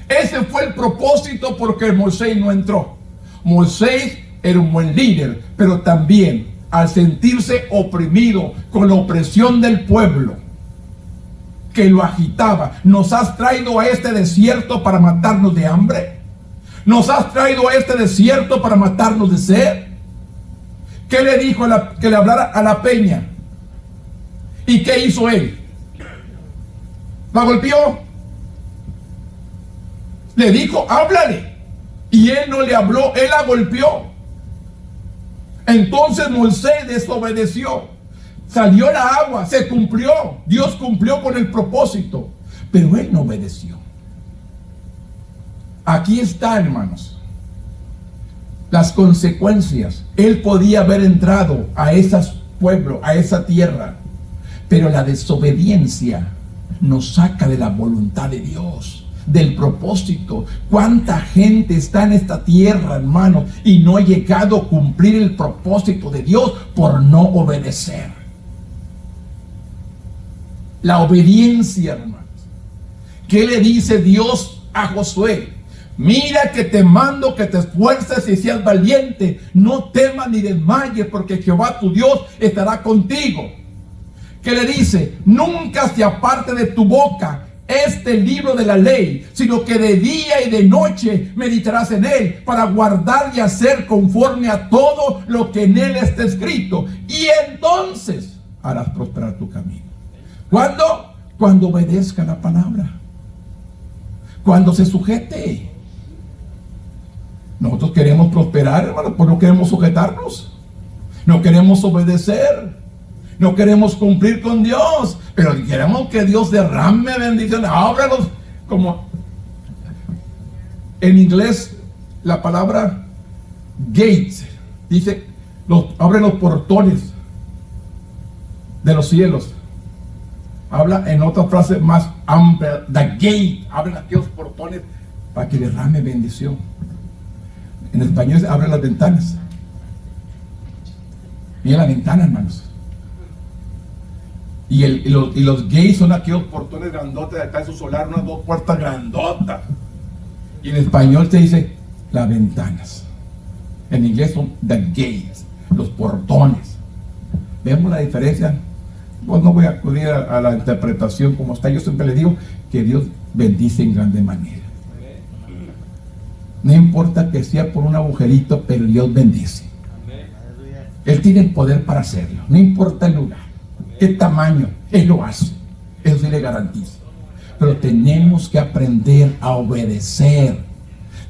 Ese fue el propósito por que Moisés no entró. Moisés era un buen líder, pero también al sentirse oprimido con la opresión del pueblo que lo agitaba. ¿Nos has traído a este desierto para matarnos de hambre? ¿Nos has traído a este desierto para matarnos de sed? ¿Qué le dijo que le hablara a la peña? ¿Y qué hizo él? La golpeó. Le dijo, háblale. Y él no le habló, él la golpeó. Entonces Moisés desobedeció. Salió la agua, se cumplió. Dios cumplió con el propósito. Pero él no obedeció. Aquí está, hermanos, las consecuencias. Él podía haber entrado a ese pueblo, a esa tierra. Pero la desobediencia nos saca de la voluntad de Dios, del propósito. ¿Cuánta gente está en esta tierra, hermano, y no ha llegado a cumplir el propósito de Dios por no obedecer? La obediencia, hermanos. ¿Qué le dice Dios a Josué? Mira que te mando que te esfuerces y seas valiente. No temas ni desmayes, porque Jehová tu Dios estará contigo. Que le dice, nunca se aparte de tu boca este libro de la ley, sino que de día y de noche meditarás en él, para guardar y hacer conforme a todo lo que en él está escrito. Y entonces harás prosperar tu camino. ¿Cuándo? Cuando obedezca la palabra. Cuando se sujete. Nosotros queremos prosperar, hermano, pues no queremos sujetarnos. No queremos obedecer. No queremos cumplir con Dios, pero queremos que Dios derrame bendiciones. Ábralos, como en inglés la palabra gates dice, abre los portones de los cielos. Habla en otra frase más amplia, the gate, abre aquellos portones para que derrame bendición. En español se abre las ventanas. Mira la ventana, hermanos. Y los gays son aquellos portones grandotes de acá en su solar, unas dos puertas grandotas. Y en español se dice las ventanas. En inglés son the gates, los portones. ¿Vemos la diferencia? Pues no voy a acudir a la interpretación como está. Yo siempre le digo que Dios bendice en grande manera. No importa que sea por un agujerito, pero Dios bendice. Él tiene el poder para hacerlo. No importa el lugar, qué tamaño, Él lo hace. Eso sí le garantiza. Pero tenemos que aprender a obedecer.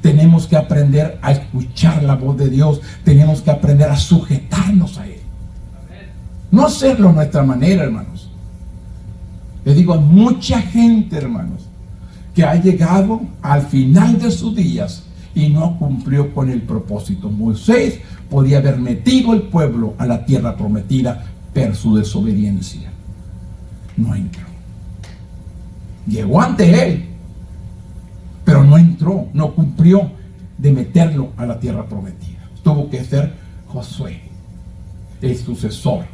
Tenemos que aprender a escuchar la voz de Dios. Tenemos que aprender a sujetarnos a Él. No hacerlo a nuestra manera, hermanos. Les digo, a mucha gente, hermanos, que ha llegado al final de sus días y no cumplió con el propósito. Moisés podía haber metido el pueblo a la tierra prometida, pero su desobediencia no entró. Llegó ante él, entró, no cumplió de meterlo a la tierra prometida. Tuvo que ser Josué, el sucesor,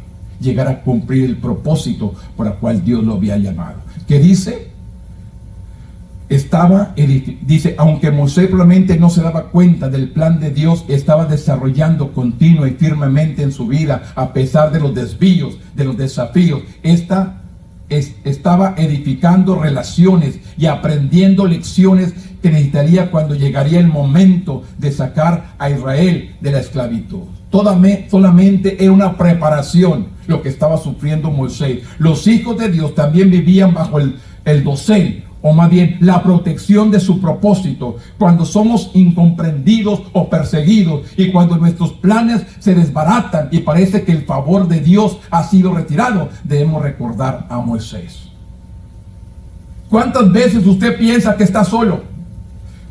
llegar a cumplir el propósito por el cual Dios lo había llamado. ¿Qué dice? Dice, aunque Moisés probablemente no se daba cuenta del plan de Dios, estaba desarrollando continua y firmemente en su vida, a pesar de los desvíos, de los desafíos. Estaba edificando relaciones y aprendiendo lecciones que necesitaría cuando llegaría el momento de sacar a Israel de la esclavitud. Solamente era una preparación lo que estaba sufriendo Moisés. Los hijos de Dios también vivían bajo el dosel, o más bien la protección de su propósito. Cuando somos incomprendidos o perseguidos, y cuando nuestros planes se desbaratan y parece que el favor de Dios ha sido retirado, debemos recordar a Moisés. ¿Cuántas veces usted piensa que está solo?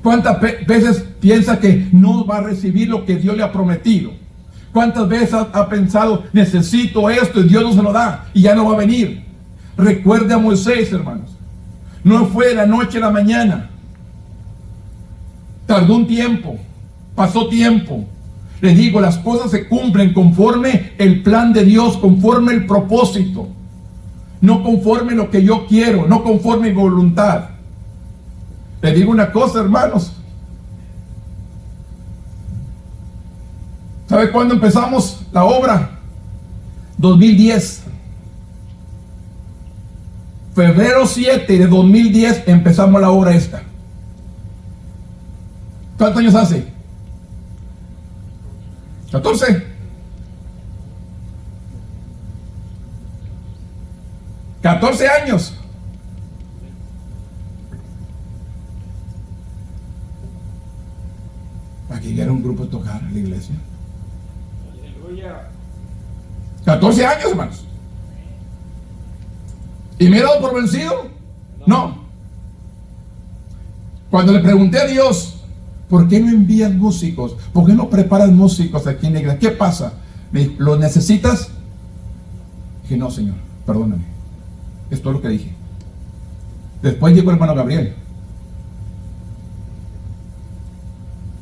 ¿Cuántas veces piensa que no va a recibir lo que Dios le ha prometido? ¿Cuántas veces ha pensado, necesito esto, y Dios no se lo da y ya no va a venir? Recuerde a Moisés, hermanos. No fue de la noche a la mañana. Tardó un tiempo, pasó tiempo. Les digo, las cosas se cumplen conforme el plan de Dios, conforme el propósito. No conforme lo que yo quiero, no conforme mi voluntad. Les digo una cosa, hermanos. ¿Sabe cuándo empezamos la obra? 2010. Febrero 7 de 2010 empezamos la obra esta. ¿Cuántos años hace? 14. 14 años. Para que llegara un grupo a tocar en la iglesia. 14 años, hermanos. ¿Y me he dado por vencido? No. Cuando le pregunté a Dios, ¿por qué no envías músicos? ¿Por qué no preparas músicos aquí en la iglesia? ¿Qué pasa? Me dijo, ¿lo necesitas? Dije, no, Señor, perdóname. Es todo lo que dije. Después llegó el hermano Gabriel.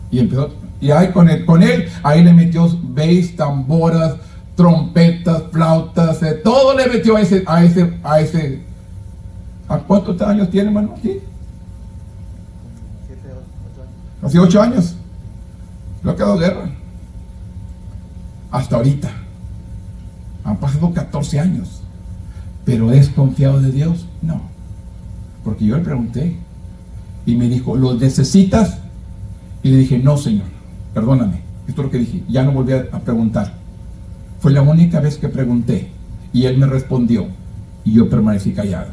Y empezó, y ahí con él, ahí le metió bass, tamboras, trompetas, flautas, todo le metió a ese. ¿A cuántos años tiene, hermano? Aquí. 7, 8 años. Hace 8 años. No ha quedado guerra. Hasta ahorita. Han pasado 14 años. ¿Pero es confiado de Dios? No. Porque yo le pregunté. Y me dijo, ¿lo necesitas? Y le dije, no, Señor. Perdóname. Esto es lo que dije. Ya no volví a preguntar. Fue la única vez que pregunté. Y él me respondió. Y yo permanecí callado.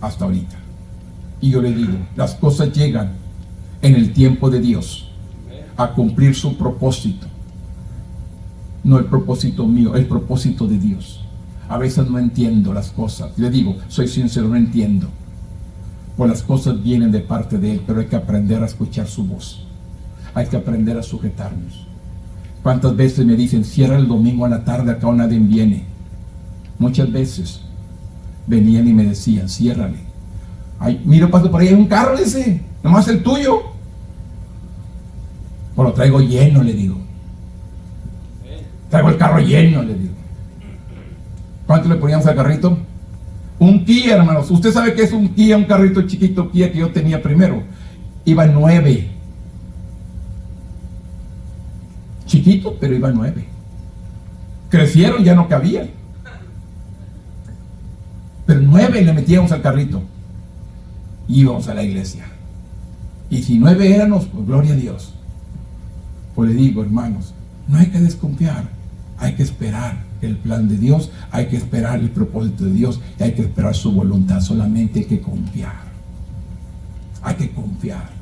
Hasta ahorita. Y yo le digo, las cosas llegan en el tiempo de Dios a cumplir su propósito. No el propósito mío, el propósito de Dios. A veces no entiendo las cosas. Le digo, soy sincero, no entiendo. Pues las cosas vienen de parte de Él, pero hay que aprender a escuchar su voz. Hay que aprender a sujetarnos. ¿Cuántas veces me dicen, cierra el domingo a la tarde, acá nadie viene? Muchas veces venían y me decían, ciérrale. Ay, mira, paso por ahí, hay un carro ese, nomás el tuyo. Pues lo traigo lleno, le digo. Traigo el carro lleno, le digo. ¿Cuánto le poníamos al carrito? Un Kia, hermanos. Usted sabe que es un Kia, un carrito chiquito Kia que yo tenía primero. Iba 9. Chiquito, pero iba 9. Crecieron, ya no cabían. Pero 9 le metíamos al carrito. Y íbamos a la iglesia. Y si 9 éramos, pues gloria a Dios. Pues le digo, hermanos, no hay que desconfiar. Hay que esperar el plan de Dios. Hay que esperar el propósito de Dios. Y hay que esperar su voluntad. Solamente hay que confiar. Hay que confiar.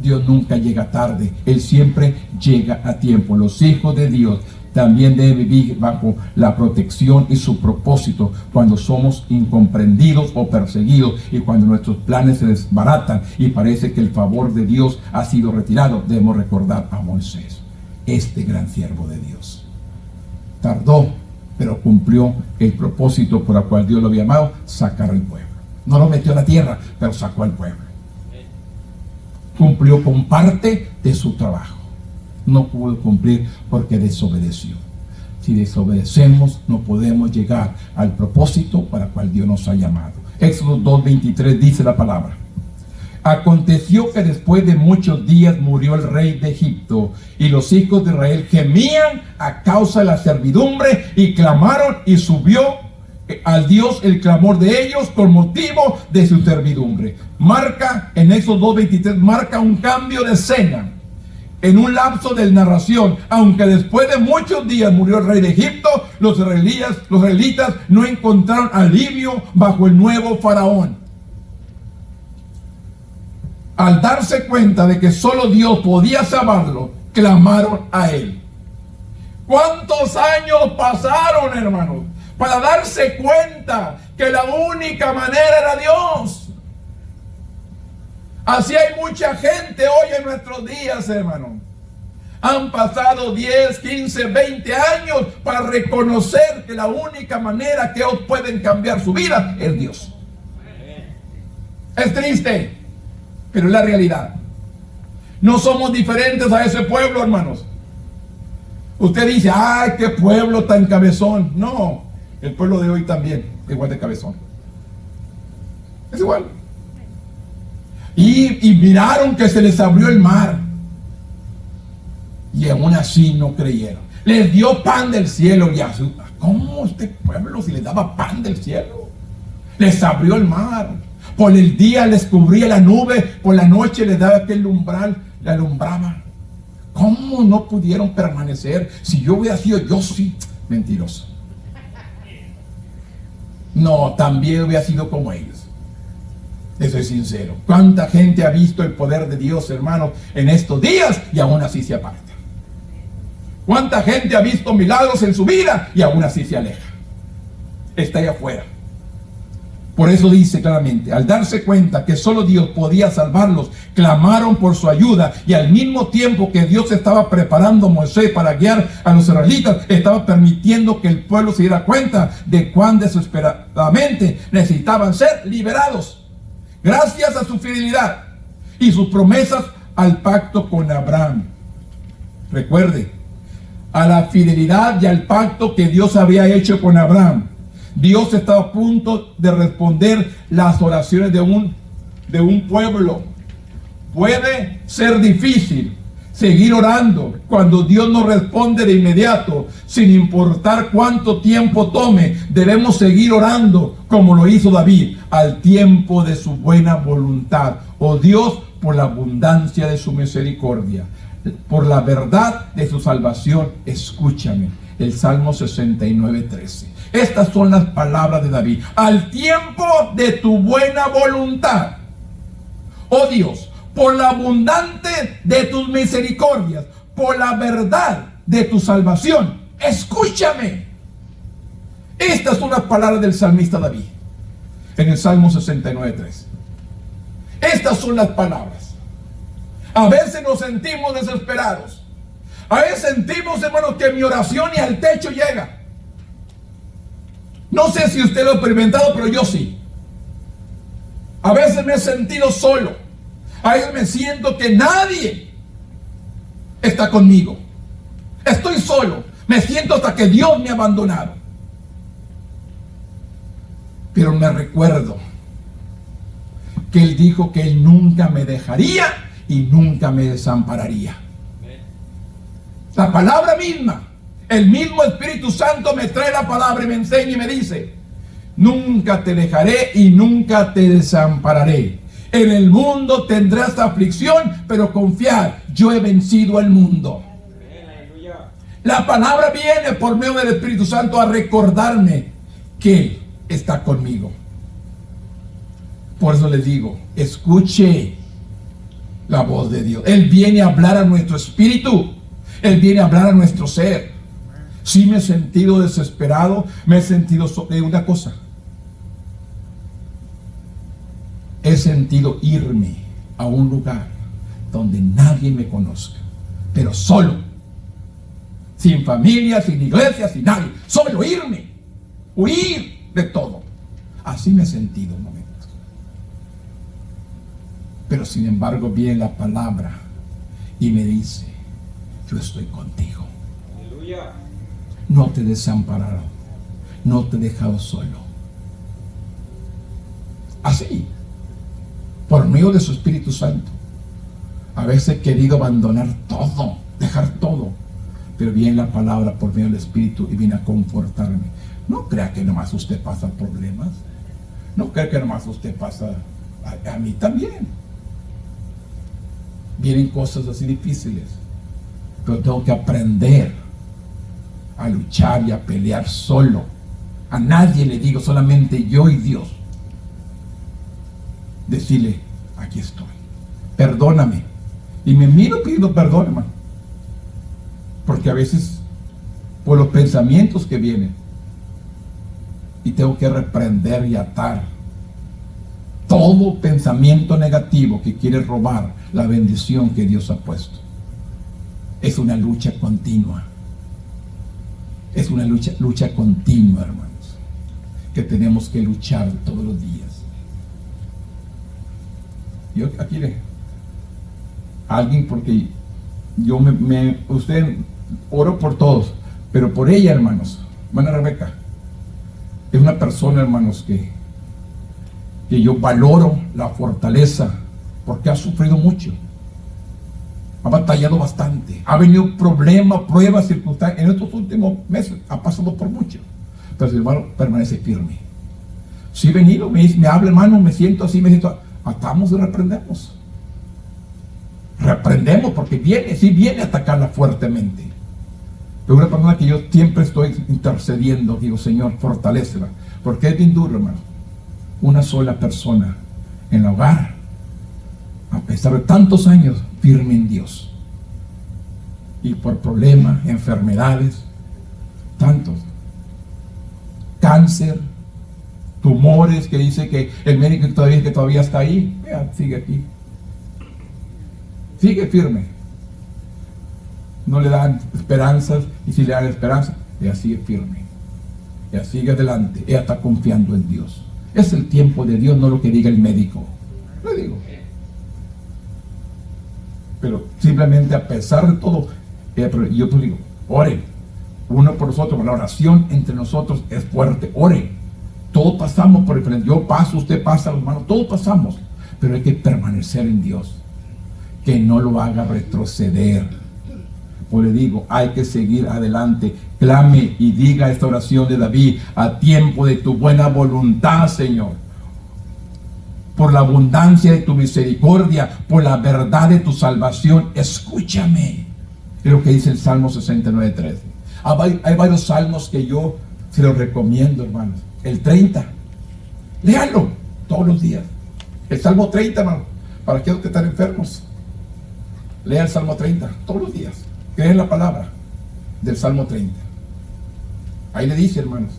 Dios nunca llega tarde. Él siempre llega a tiempo. Los hijos de Dios también deben vivir bajo la protección y su propósito cuando somos incomprendidos o perseguidos y cuando nuestros planes se desbaratan y parece que el favor de Dios ha sido retirado. Debemos recordar a Moisés, este gran siervo de Dios. Tardó, pero cumplió el propósito por el cual Dios lo había llamado, sacar al pueblo. No lo metió a la tierra, pero sacó al pueblo. cumplió con parte de su trabajo. No pudo cumplir porque desobedeció. Si desobedecemos, no podemos llegar al propósito para el cual Dios nos ha llamado. Éxodo 2:23 dice la palabra: aconteció que después de muchos días murió el rey de Egipto, y los hijos de Israel gemían a causa de la servidumbre y clamaron, y subió al Dios el clamor de ellos con motivo de su servidumbre. Marca, en Éxodo 2:23, marca un cambio de escena en un lapso de narración. Aunque después de muchos días murió el rey de Egipto, los israelitas no encontraron alivio bajo el nuevo faraón. Al darse cuenta de que solo Dios podía salvarlo, clamaron a él. ¿Cuántos años pasaron, hermanos, para darse cuenta que la única manera era Dios? Así hay mucha gente hoy en nuestros días, hermano. Han pasado 10, 15, 20 años para reconocer que la única manera que ellos pueden cambiar su vida es Dios. Es triste, pero es la realidad. No somos diferentes a ese pueblo, hermanos. Usted dice, ¡ay, qué pueblo tan cabezón! No, el pueblo de hoy también es igual de cabezón. Es igual. Y miraron que se les abrió el mar, y aún así no creyeron. Les dio pan del cielo. Y así, ¿cómo este pueblo si les daba pan del cielo? Les abrió el mar. Por el día les cubría la nube, por la noche les daba aquel umbral, le alumbraba. ¿Cómo no pudieron permanecer? Si yo hubiera sido yo, sí, mentiroso. No, también hubiera sido como ellos. Eso es sincero. ¿Cuánta gente ha visto el poder de Dios, hermanos, en estos días y aún así se aparta? ¿Cuánta gente ha visto milagros en su vida y aún así se aleja? Está allá afuera. Por eso dice claramente, al darse cuenta que solo Dios podía salvarlos, clamaron por su ayuda, y al mismo tiempo que Dios estaba preparando a Moisés para guiar a los israelitas, estaba permitiendo que el pueblo se diera cuenta de cuán desesperadamente necesitaban ser liberados. Gracias a su fidelidad y sus promesas al pacto con Abraham. Recuerde, a la fidelidad y al pacto que Dios había hecho con Abraham, Dios estaba a punto de responder las oraciones de un pueblo. Puede ser difícil seguir orando cuando Dios no responde de inmediato. Sin importar cuánto tiempo tome, debemos seguir orando como lo hizo David, al tiempo de su buena voluntad. Oh Dios, por la abundancia de su misericordia, por la verdad de su salvación, escúchame. El Salmo 69:13. Estas son las palabras de David. Al tiempo de tu buena voluntad, oh Dios, por la abundante de tus misericordias, por la verdad de tu salvación, escúchame. Estas son las palabras del salmista David en el Salmo 69:3. Estas son las palabras. A veces nos sentimos desesperados. A veces sentimos, hermanos, que mi oración ni al techo llega. No sé si usted lo ha experimentado, pero yo sí. A veces me he sentido solo. A veces me siento que nadie está conmigo. Estoy solo. Me siento hasta que Dios me ha abandonado. Pero me recuerdo que Él dijo que Él nunca me dejaría y nunca me desampararía. La palabra misma, el mismo Espíritu Santo me trae la palabra y me enseña y me dice: nunca te dejaré y nunca te desampararé. En el mundo tendrás aflicción, pero confiar, yo he vencido al mundo. La palabra viene por medio del Espíritu Santo a recordarme que Él está conmigo. Por eso les digo, escuche la voz de Dios. Él viene a hablar a nuestro espíritu. Él viene a hablar a nuestro ser. Sí me he sentido desesperado, me he sentido una cosa. He sentido irme a un lugar donde nadie me conozca, pero solo, sin familia, sin iglesia, sin nadie, solo irme, huir de todo. Así me he sentido un momento. Pero Pero sin embargo viene la palabra y me dice: yo estoy contigo. Aleluya. No te he desamparado, no te he dejado solo. Así, por medio de su Espíritu Santo. A veces he querido abandonar todo, dejar todo, pero viene la palabra por medio del Espíritu y viene a confortarme. No crea que nomás usted pasa problemas. No crea que nomás usted pasa, a mí también. Vienen cosas así difíciles, pero tengo que aprender a luchar y a pelear solo. A nadie le digo, solamente yo y Dios. Decirle: aquí estoy, perdóname. Y me miro pidiendo perdón, hermano, porque a veces por los pensamientos que vienen, y tengo que reprender y atar todo pensamiento negativo que quiere robar la bendición que Dios ha puesto. Es una lucha continua. Es una lucha continua, hermanos, que tenemos que luchar todos los días. Yo aquí alguien, porque yo usted oro por todos, pero por ella, hermanos, hermana Rebeca, es una persona, hermanos, que yo valoro la fortaleza, porque ha sufrido mucho, ha batallado bastante, ha venido problemas, pruebas, circunstancias. En estos últimos meses ha pasado por mucho, pero sin embargo permanece firme. Si he venido, me habla, hermano, me siento así, atamos y reprendemos. Reprendemos, porque viene a atacarla fuertemente. Pero una persona que yo siempre estoy intercediendo, digo: Señor, fortalécela, porque es bien duro, hermano. Una sola persona en el hogar, a pesar de tantos años, firme en Dios, y por problemas, enfermedades, tantos, cáncer, tumores, que dice que el médico todavía está ahí. Vean, sigue aquí, sigue firme. No le dan esperanzas, y si le dan esperanza, ella sigue firme, ella sigue adelante, ella está confiando en Dios. Es el tiempo de Dios, no lo que diga el médico. Le digo. Pero simplemente, a pesar de todo, yo te digo: oren uno por nosotros. La oración entre nosotros es fuerte. Oren. Todos pasamos por diferentes. Yo paso, usted pasa, hermano, todos pasamos. Pero hay que permanecer en Dios, que no lo haga retroceder. Pues le digo, hay que seguir adelante. Clame y diga esta oración de David: a tiempo de tu buena voluntad, Señor, por la abundancia de tu misericordia, por la verdad de tu salvación, escúchame. Es lo que dice el Salmo 69:13. Hay varios salmos que yo se los recomiendo, hermanos. El 30, léalo todos los días. El Salmo 30, hermano, para aquellos que están enfermos, lea el Salmo 30 todos los días. Cree en la palabra del Salmo 30. Ahí le dice, hermanos: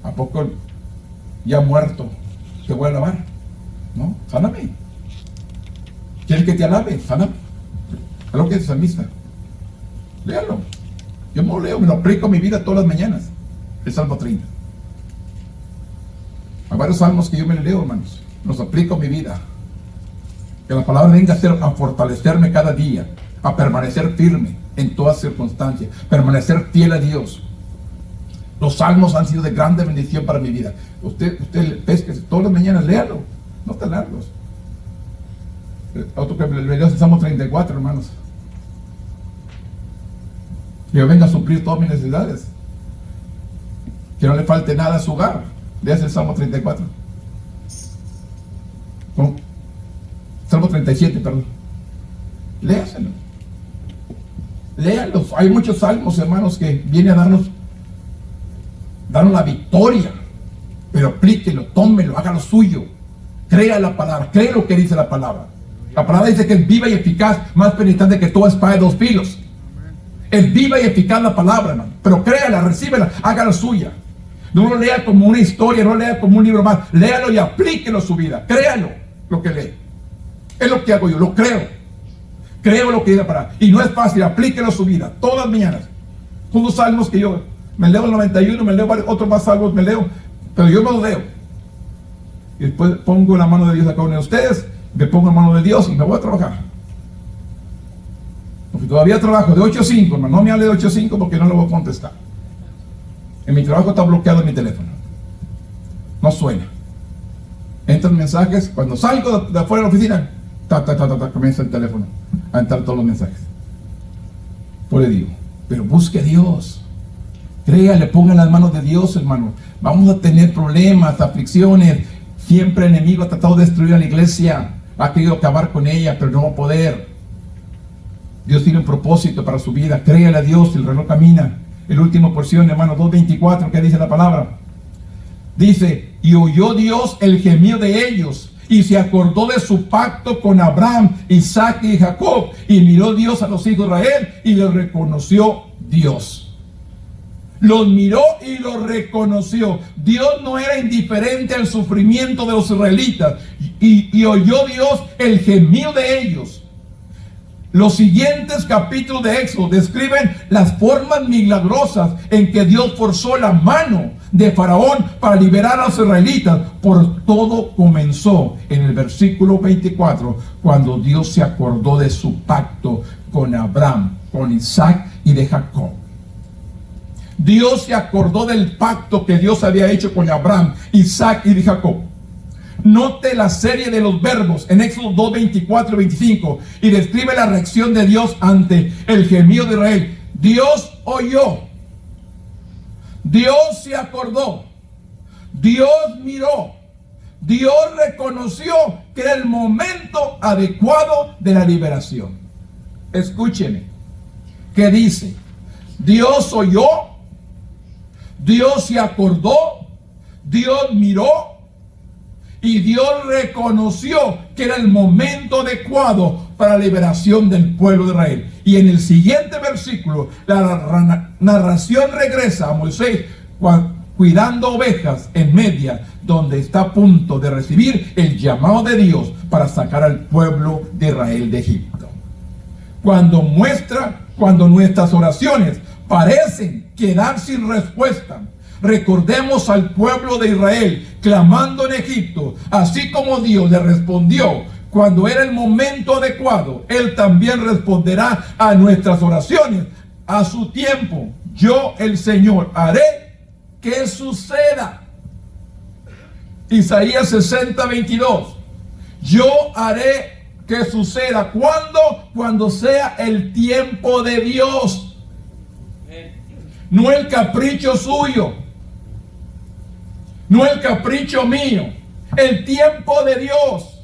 ¿a poco ya muerto te voy a alabar? No, sáname. ¿Quieres que te alabe? Sáname. Es lo que dice el salmista. Léalo. Yo me lo leo, me lo aplico a mi vida todas las mañanas. El Salmo 30. Hay varios salmos que yo me leo, hermanos. Los aplico a mi vida. Que la palabra venga a fortalecerme cada día, a permanecer firme en todas circunstancias, permanecer fiel a Dios. Los salmos han sido de grande bendición para mi vida. Usted pesque todas las mañanas, léalo, no están largos. Otro que le leo es el Salmo 34, hermanos. Que yo venga a suplir todas mis necesidades, que no le falte nada a su hogar. Leas el Salmo 34. Salmo 37, perdón. Léaselo. Léalos. Hay muchos salmos, hermanos, que vienen a darnos la victoria. Pero aplíquelo, tómelo, hágalo suyo. Crea la palabra, crea lo que dice la palabra. La palabra dice que es viva y eficaz, más penetrante que toda espada de dos filos. Es viva y eficaz la palabra, hermano. Pero créala, recíbela, hágala suya. No lo lea como una historia, no lo lea como un libro más. Léalo y aplíquelo a su vida. Créalo lo que lee. Es lo que hago yo, lo creo. Creo lo que dice la palabra. Y no es fácil, aplíquelo a su vida. Todas las mañanas. Son los salmos que yo me leo el 91, me leo otros más salmos, me leo. Pero yo me los leo. Y después pongo la mano de Dios a cada uno de ustedes Me pongo en manos de Dios y me voy a trabajar. Porque todavía trabajo de 8 a 5, hermano. No me hable de 8 a 5 porque no le voy a contestar. En mi trabajo está bloqueado en mi teléfono. No suena. Entran mensajes. Cuando salgo de afuera de la oficina, comienza el teléfono a entrar todos los mensajes. Pues le digo, pero busque a Dios. Créale, ponga en las manos de Dios, hermano. Vamos a tener problemas, aflicciones. Siempre el enemigo ha tratado de destruir a la iglesia. Ha querido acabar con ella, pero no va a poder. Dios tiene un propósito para su vida. Créale a Dios, el reloj camina. El último porción, hermano, 2:24, ¿qué dice la palabra? Dice, y oyó Dios el gemido de ellos, y se acordó de su pacto con Abraham, Isaac y Jacob, y miró Dios a los hijos de Israel, y los reconoció Dios. Los miró y los reconoció. Dios no era indiferente al sufrimiento de los israelitas, y oyó Dios el gemido de ellos. Los siguientes capítulos de Éxodo describen las formas milagrosas en que Dios forzó la mano de Faraón para liberar a los israelitas. Por todo comenzó en el versículo 24, cuando Dios se acordó de su pacto con Abraham, con Isaac y de Jacob. Dios se acordó del pacto que Dios había hecho con Abraham, Isaac y de Jacob. Note la serie de los verbos en Éxodo 2, 24 y 25 y describe la reacción de Dios ante el gemido de Israel. Dios oyó, Dios se acordó, Dios miró, Dios reconoció que era el momento adecuado de la liberación. Escúcheme, ¿qué dice? Dios oyó, Dios se acordó, Dios miró, y Dios reconoció que era el momento adecuado para la liberación del pueblo de Israel. Y en el siguiente versículo, la narración regresa a Moisés cuidando ovejas en Media, donde está a punto de recibir el llamado de Dios para sacar al pueblo de Israel de Egipto. Cuando nuestras oraciones parecen quedar sin respuesta, recordemos al pueblo de Israel clamando en Egipto, así como Dios le respondió cuando era el momento adecuado. Él también responderá a nuestras oraciones a su tiempo. Yo, el Señor, haré que suceda. Isaías 60:22. Yo haré que suceda. ¿Cuándo? Cuando sea el tiempo de Dios, no el capricho suyo, no el capricho mío, el tiempo de Dios.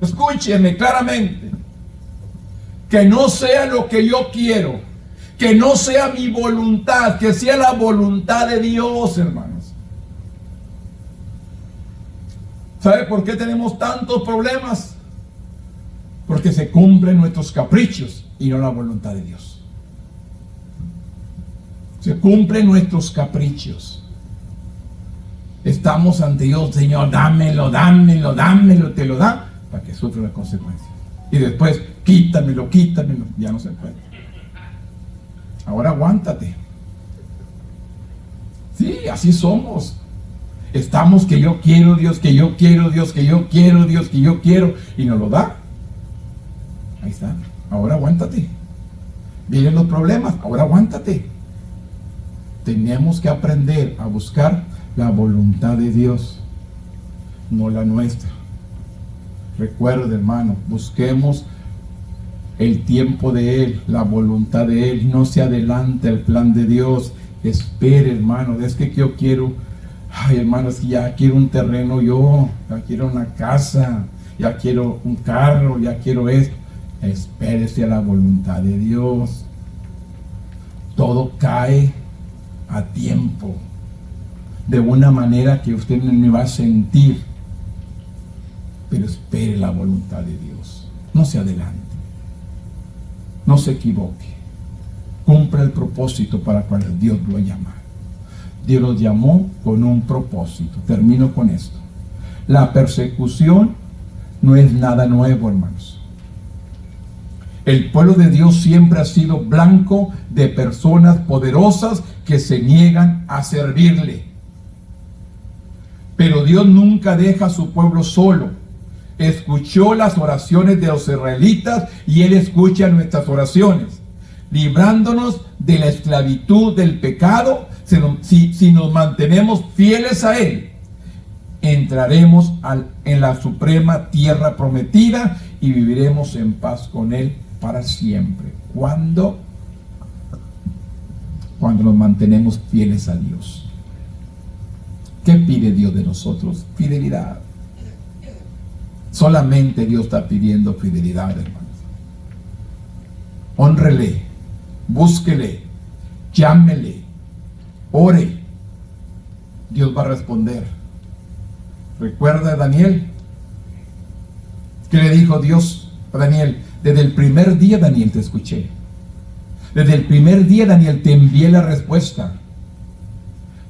Escúcheme claramente, que no sea lo que yo quiero, que no sea mi voluntad, que sea la voluntad de Dios, hermanos. ¿Sabe por qué tenemos tantos problemas? Porque se cumplen nuestros caprichos y no la voluntad de Dios. Se cumplen nuestros caprichos. Estamos ante Dios, Señor, dámelo, dámelo, dámelo, te lo da, para que sufra las consecuencias. Y después, quítamelo, quítamelo, ya no se puede. Ahora aguántate. Sí, así somos. Estamos que yo quiero Dios, que yo quiero Dios, que yo quiero Dios, que yo quiero, y nos lo da. Ahí está. Ahora aguántate. Vienen los problemas, ahora aguántate. Tenemos que aprender a buscar la voluntad de Dios, no la nuestra. Recuerda, hermano, busquemos el tiempo de Él, la voluntad de Él. No se adelante al plan de Dios. Espere, hermano. Es que yo quiero, ay, hermano, es que ya quiero un terreno yo, ya quiero una casa, ya quiero un carro, ya quiero esto. Espérese a la voluntad de Dios. Todo cae a tiempo, de una manera que usted no me va a sentir. Pero espere la voluntad de Dios. No se adelante, no se equivoque. Cumpla el propósito para el cual Dios lo llama. Dios los llamó con un propósito. Termino con esto. La persecución no es nada nuevo, hermanos. El pueblo de Dios siempre ha sido blanco de personas poderosas que se niegan a servirle. Pero Dios nunca deja a su pueblo solo. escuchó las oraciones de los israelitas y Él escucha nuestras oraciones, librándonos de la esclavitud del pecado. Si nos mantenemos fieles a Él, entraremos en la suprema tierra prometida y viviremos en paz con Él para siempre. ¿Cuándo? Cuando nos mantenemos fieles a Dios. ¿Qué pide Dios de nosotros? Fidelidad. Solamente Dios está pidiendo fidelidad, hermanos. Hónrele, búsquele, llámele, ore. Dios va a responder. ¿Recuerda a Daniel? ¿Qué le dijo Dios a Daniel? Desde el primer día, Daniel, te escuché. Desde el primer día, Daniel, te envié la respuesta.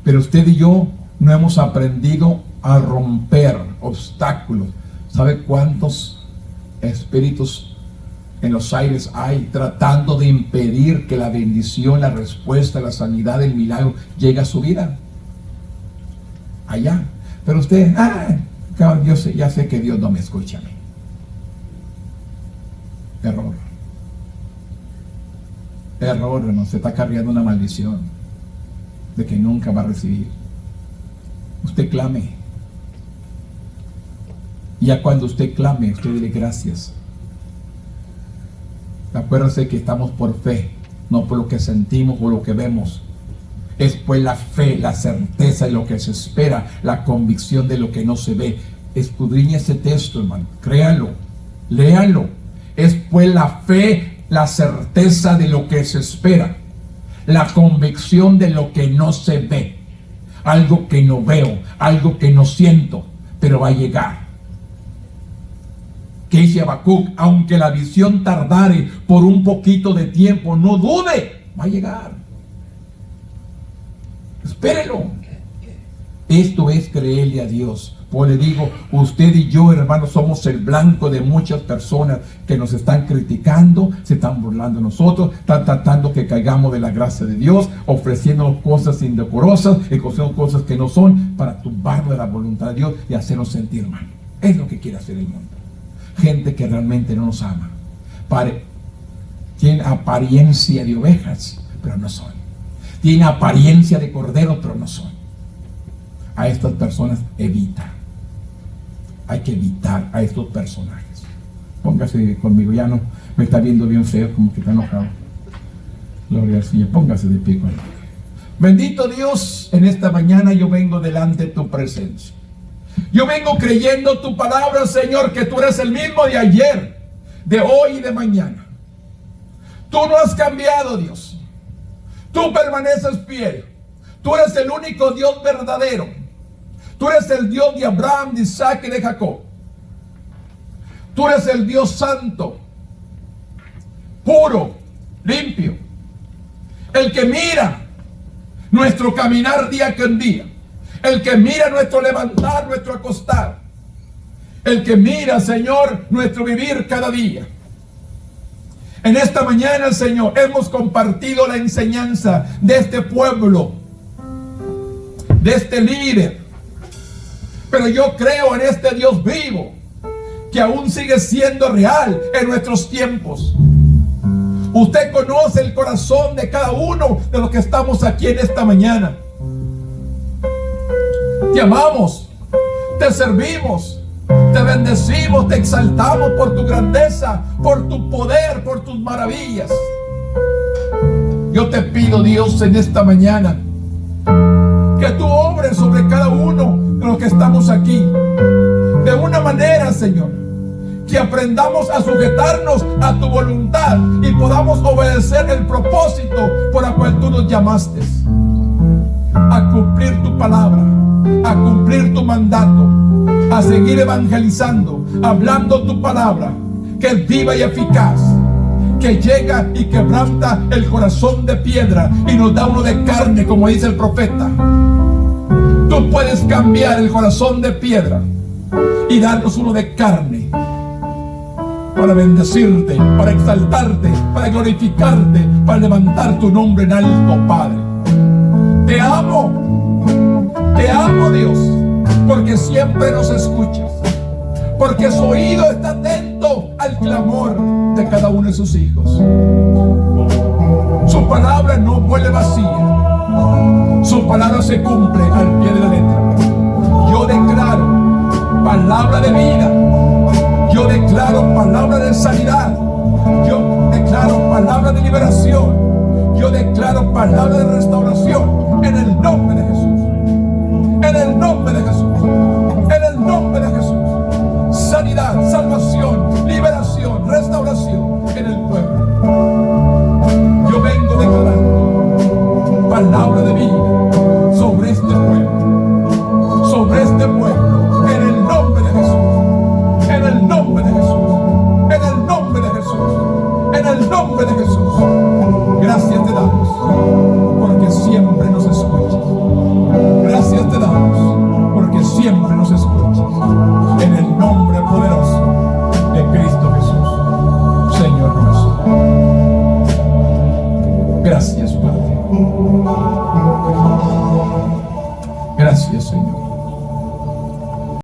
Pero usted y yo no hemos aprendido a romper obstáculos. ¿Sabe cuántos espíritus en los aires hay tratando de impedir que la bendición, la respuesta, la sanidad, el milagro llegue a su vida? Allá. Pero usted, yo ya sé que Dios no me escucha a mí. Error. Error, hermano. Se está cargando una maldición de que nunca va a recibir. Usted clame. Y ya cuando usted clame, usted dile gracias. Acuérdese que estamos por fe, no por lo que sentimos o lo que vemos. Es pues la fe, la certeza de lo que se espera, la convicción de lo que no se ve. Escudriñe ese texto, hermano. Créalo, léalo. Es pues la fe, la certeza de lo que se espera, la convicción de lo que no se ve. Algo que no veo, algo que no siento, pero va a llegar. ¿Qué dice Habacuc? Aunque la visión tardare por un poquito de tiempo, no dude, va a llegar. Espérelo. Esto es creerle a Dios. Pues le digo, usted y yo, hermanos, somos el blanco de muchas personas que nos están criticando, se están burlando de nosotros, están tratando que caigamos de la gracia de Dios, ofreciéndonos cosas indecorosas, ofreciendo cosas que no son, para tumbarnos de la voluntad de Dios y hacernos sentir mal. Es lo que quiere hacer el mundo. Gente que realmente no nos ama. Tienen apariencia de ovejas, pero no son. Tienen apariencia de corderos, pero no son. A estas personas evita. Hay que evitar a estos personajes. Póngase conmigo, ya no me está viendo bien feo, como que está enojado. Gloria al Señor, póngase de pie conmigo. Bendito Dios, en esta mañana yo vengo delante de tu presencia. Yo vengo creyendo tu palabra, Señor, que tú eres el mismo de ayer, de hoy y de mañana. Tú no has cambiado, Dios. Tú permaneces fiel. Tú eres el único Dios verdadero. Tú eres el Dios de Abraham, de Isaac y de Jacob. Tú eres el Dios santo, puro, limpio. El que mira nuestro caminar día con día. El que mira nuestro levantar, nuestro acostar. El que mira, Señor, nuestro vivir cada día. En esta mañana, Señor, hemos compartido la enseñanza de este pueblo, de este líder. Pero yo creo en este Dios vivo, que aún sigue siendo real en nuestros tiempos. Usted conoce el corazón de cada uno de los que estamos aquí en esta mañana. Te amamos, te servimos, te bendecimos, te exaltamos por tu grandeza, por tu poder, por tus maravillas. Yo te pido, Dios, en esta mañana, que tú obres sobre cada uno de los que estamos aquí. De una manera, Señor, que aprendamos a sujetarnos a tu voluntad y podamos obedecer el propósito por el cual tú nos llamaste. A cumplir tu palabra, a cumplir tu mandato, a seguir evangelizando, hablando tu palabra, que es viva y eficaz, que llega y quebranta el corazón de piedra y nos da uno de carne, como dice el profeta. Tú puedes cambiar el corazón de piedra y darnos uno de carne, para bendecirte, para exaltarte, para glorificarte, para levantar tu nombre en alto, Padre. Te amo, Dios, porque siempre nos escuchas, porque su oído está atento al clamor de cada uno de sus hijos. Su palabra no vuelve vacía. Su palabra se cumple al pie de la letra. Yo declaro palabra de vida. Yo declaro palabra de sanidad. Yo declaro palabra de liberación. Yo declaro palabra de restauración en el nombre de Jesús. En el nombre de Jesús.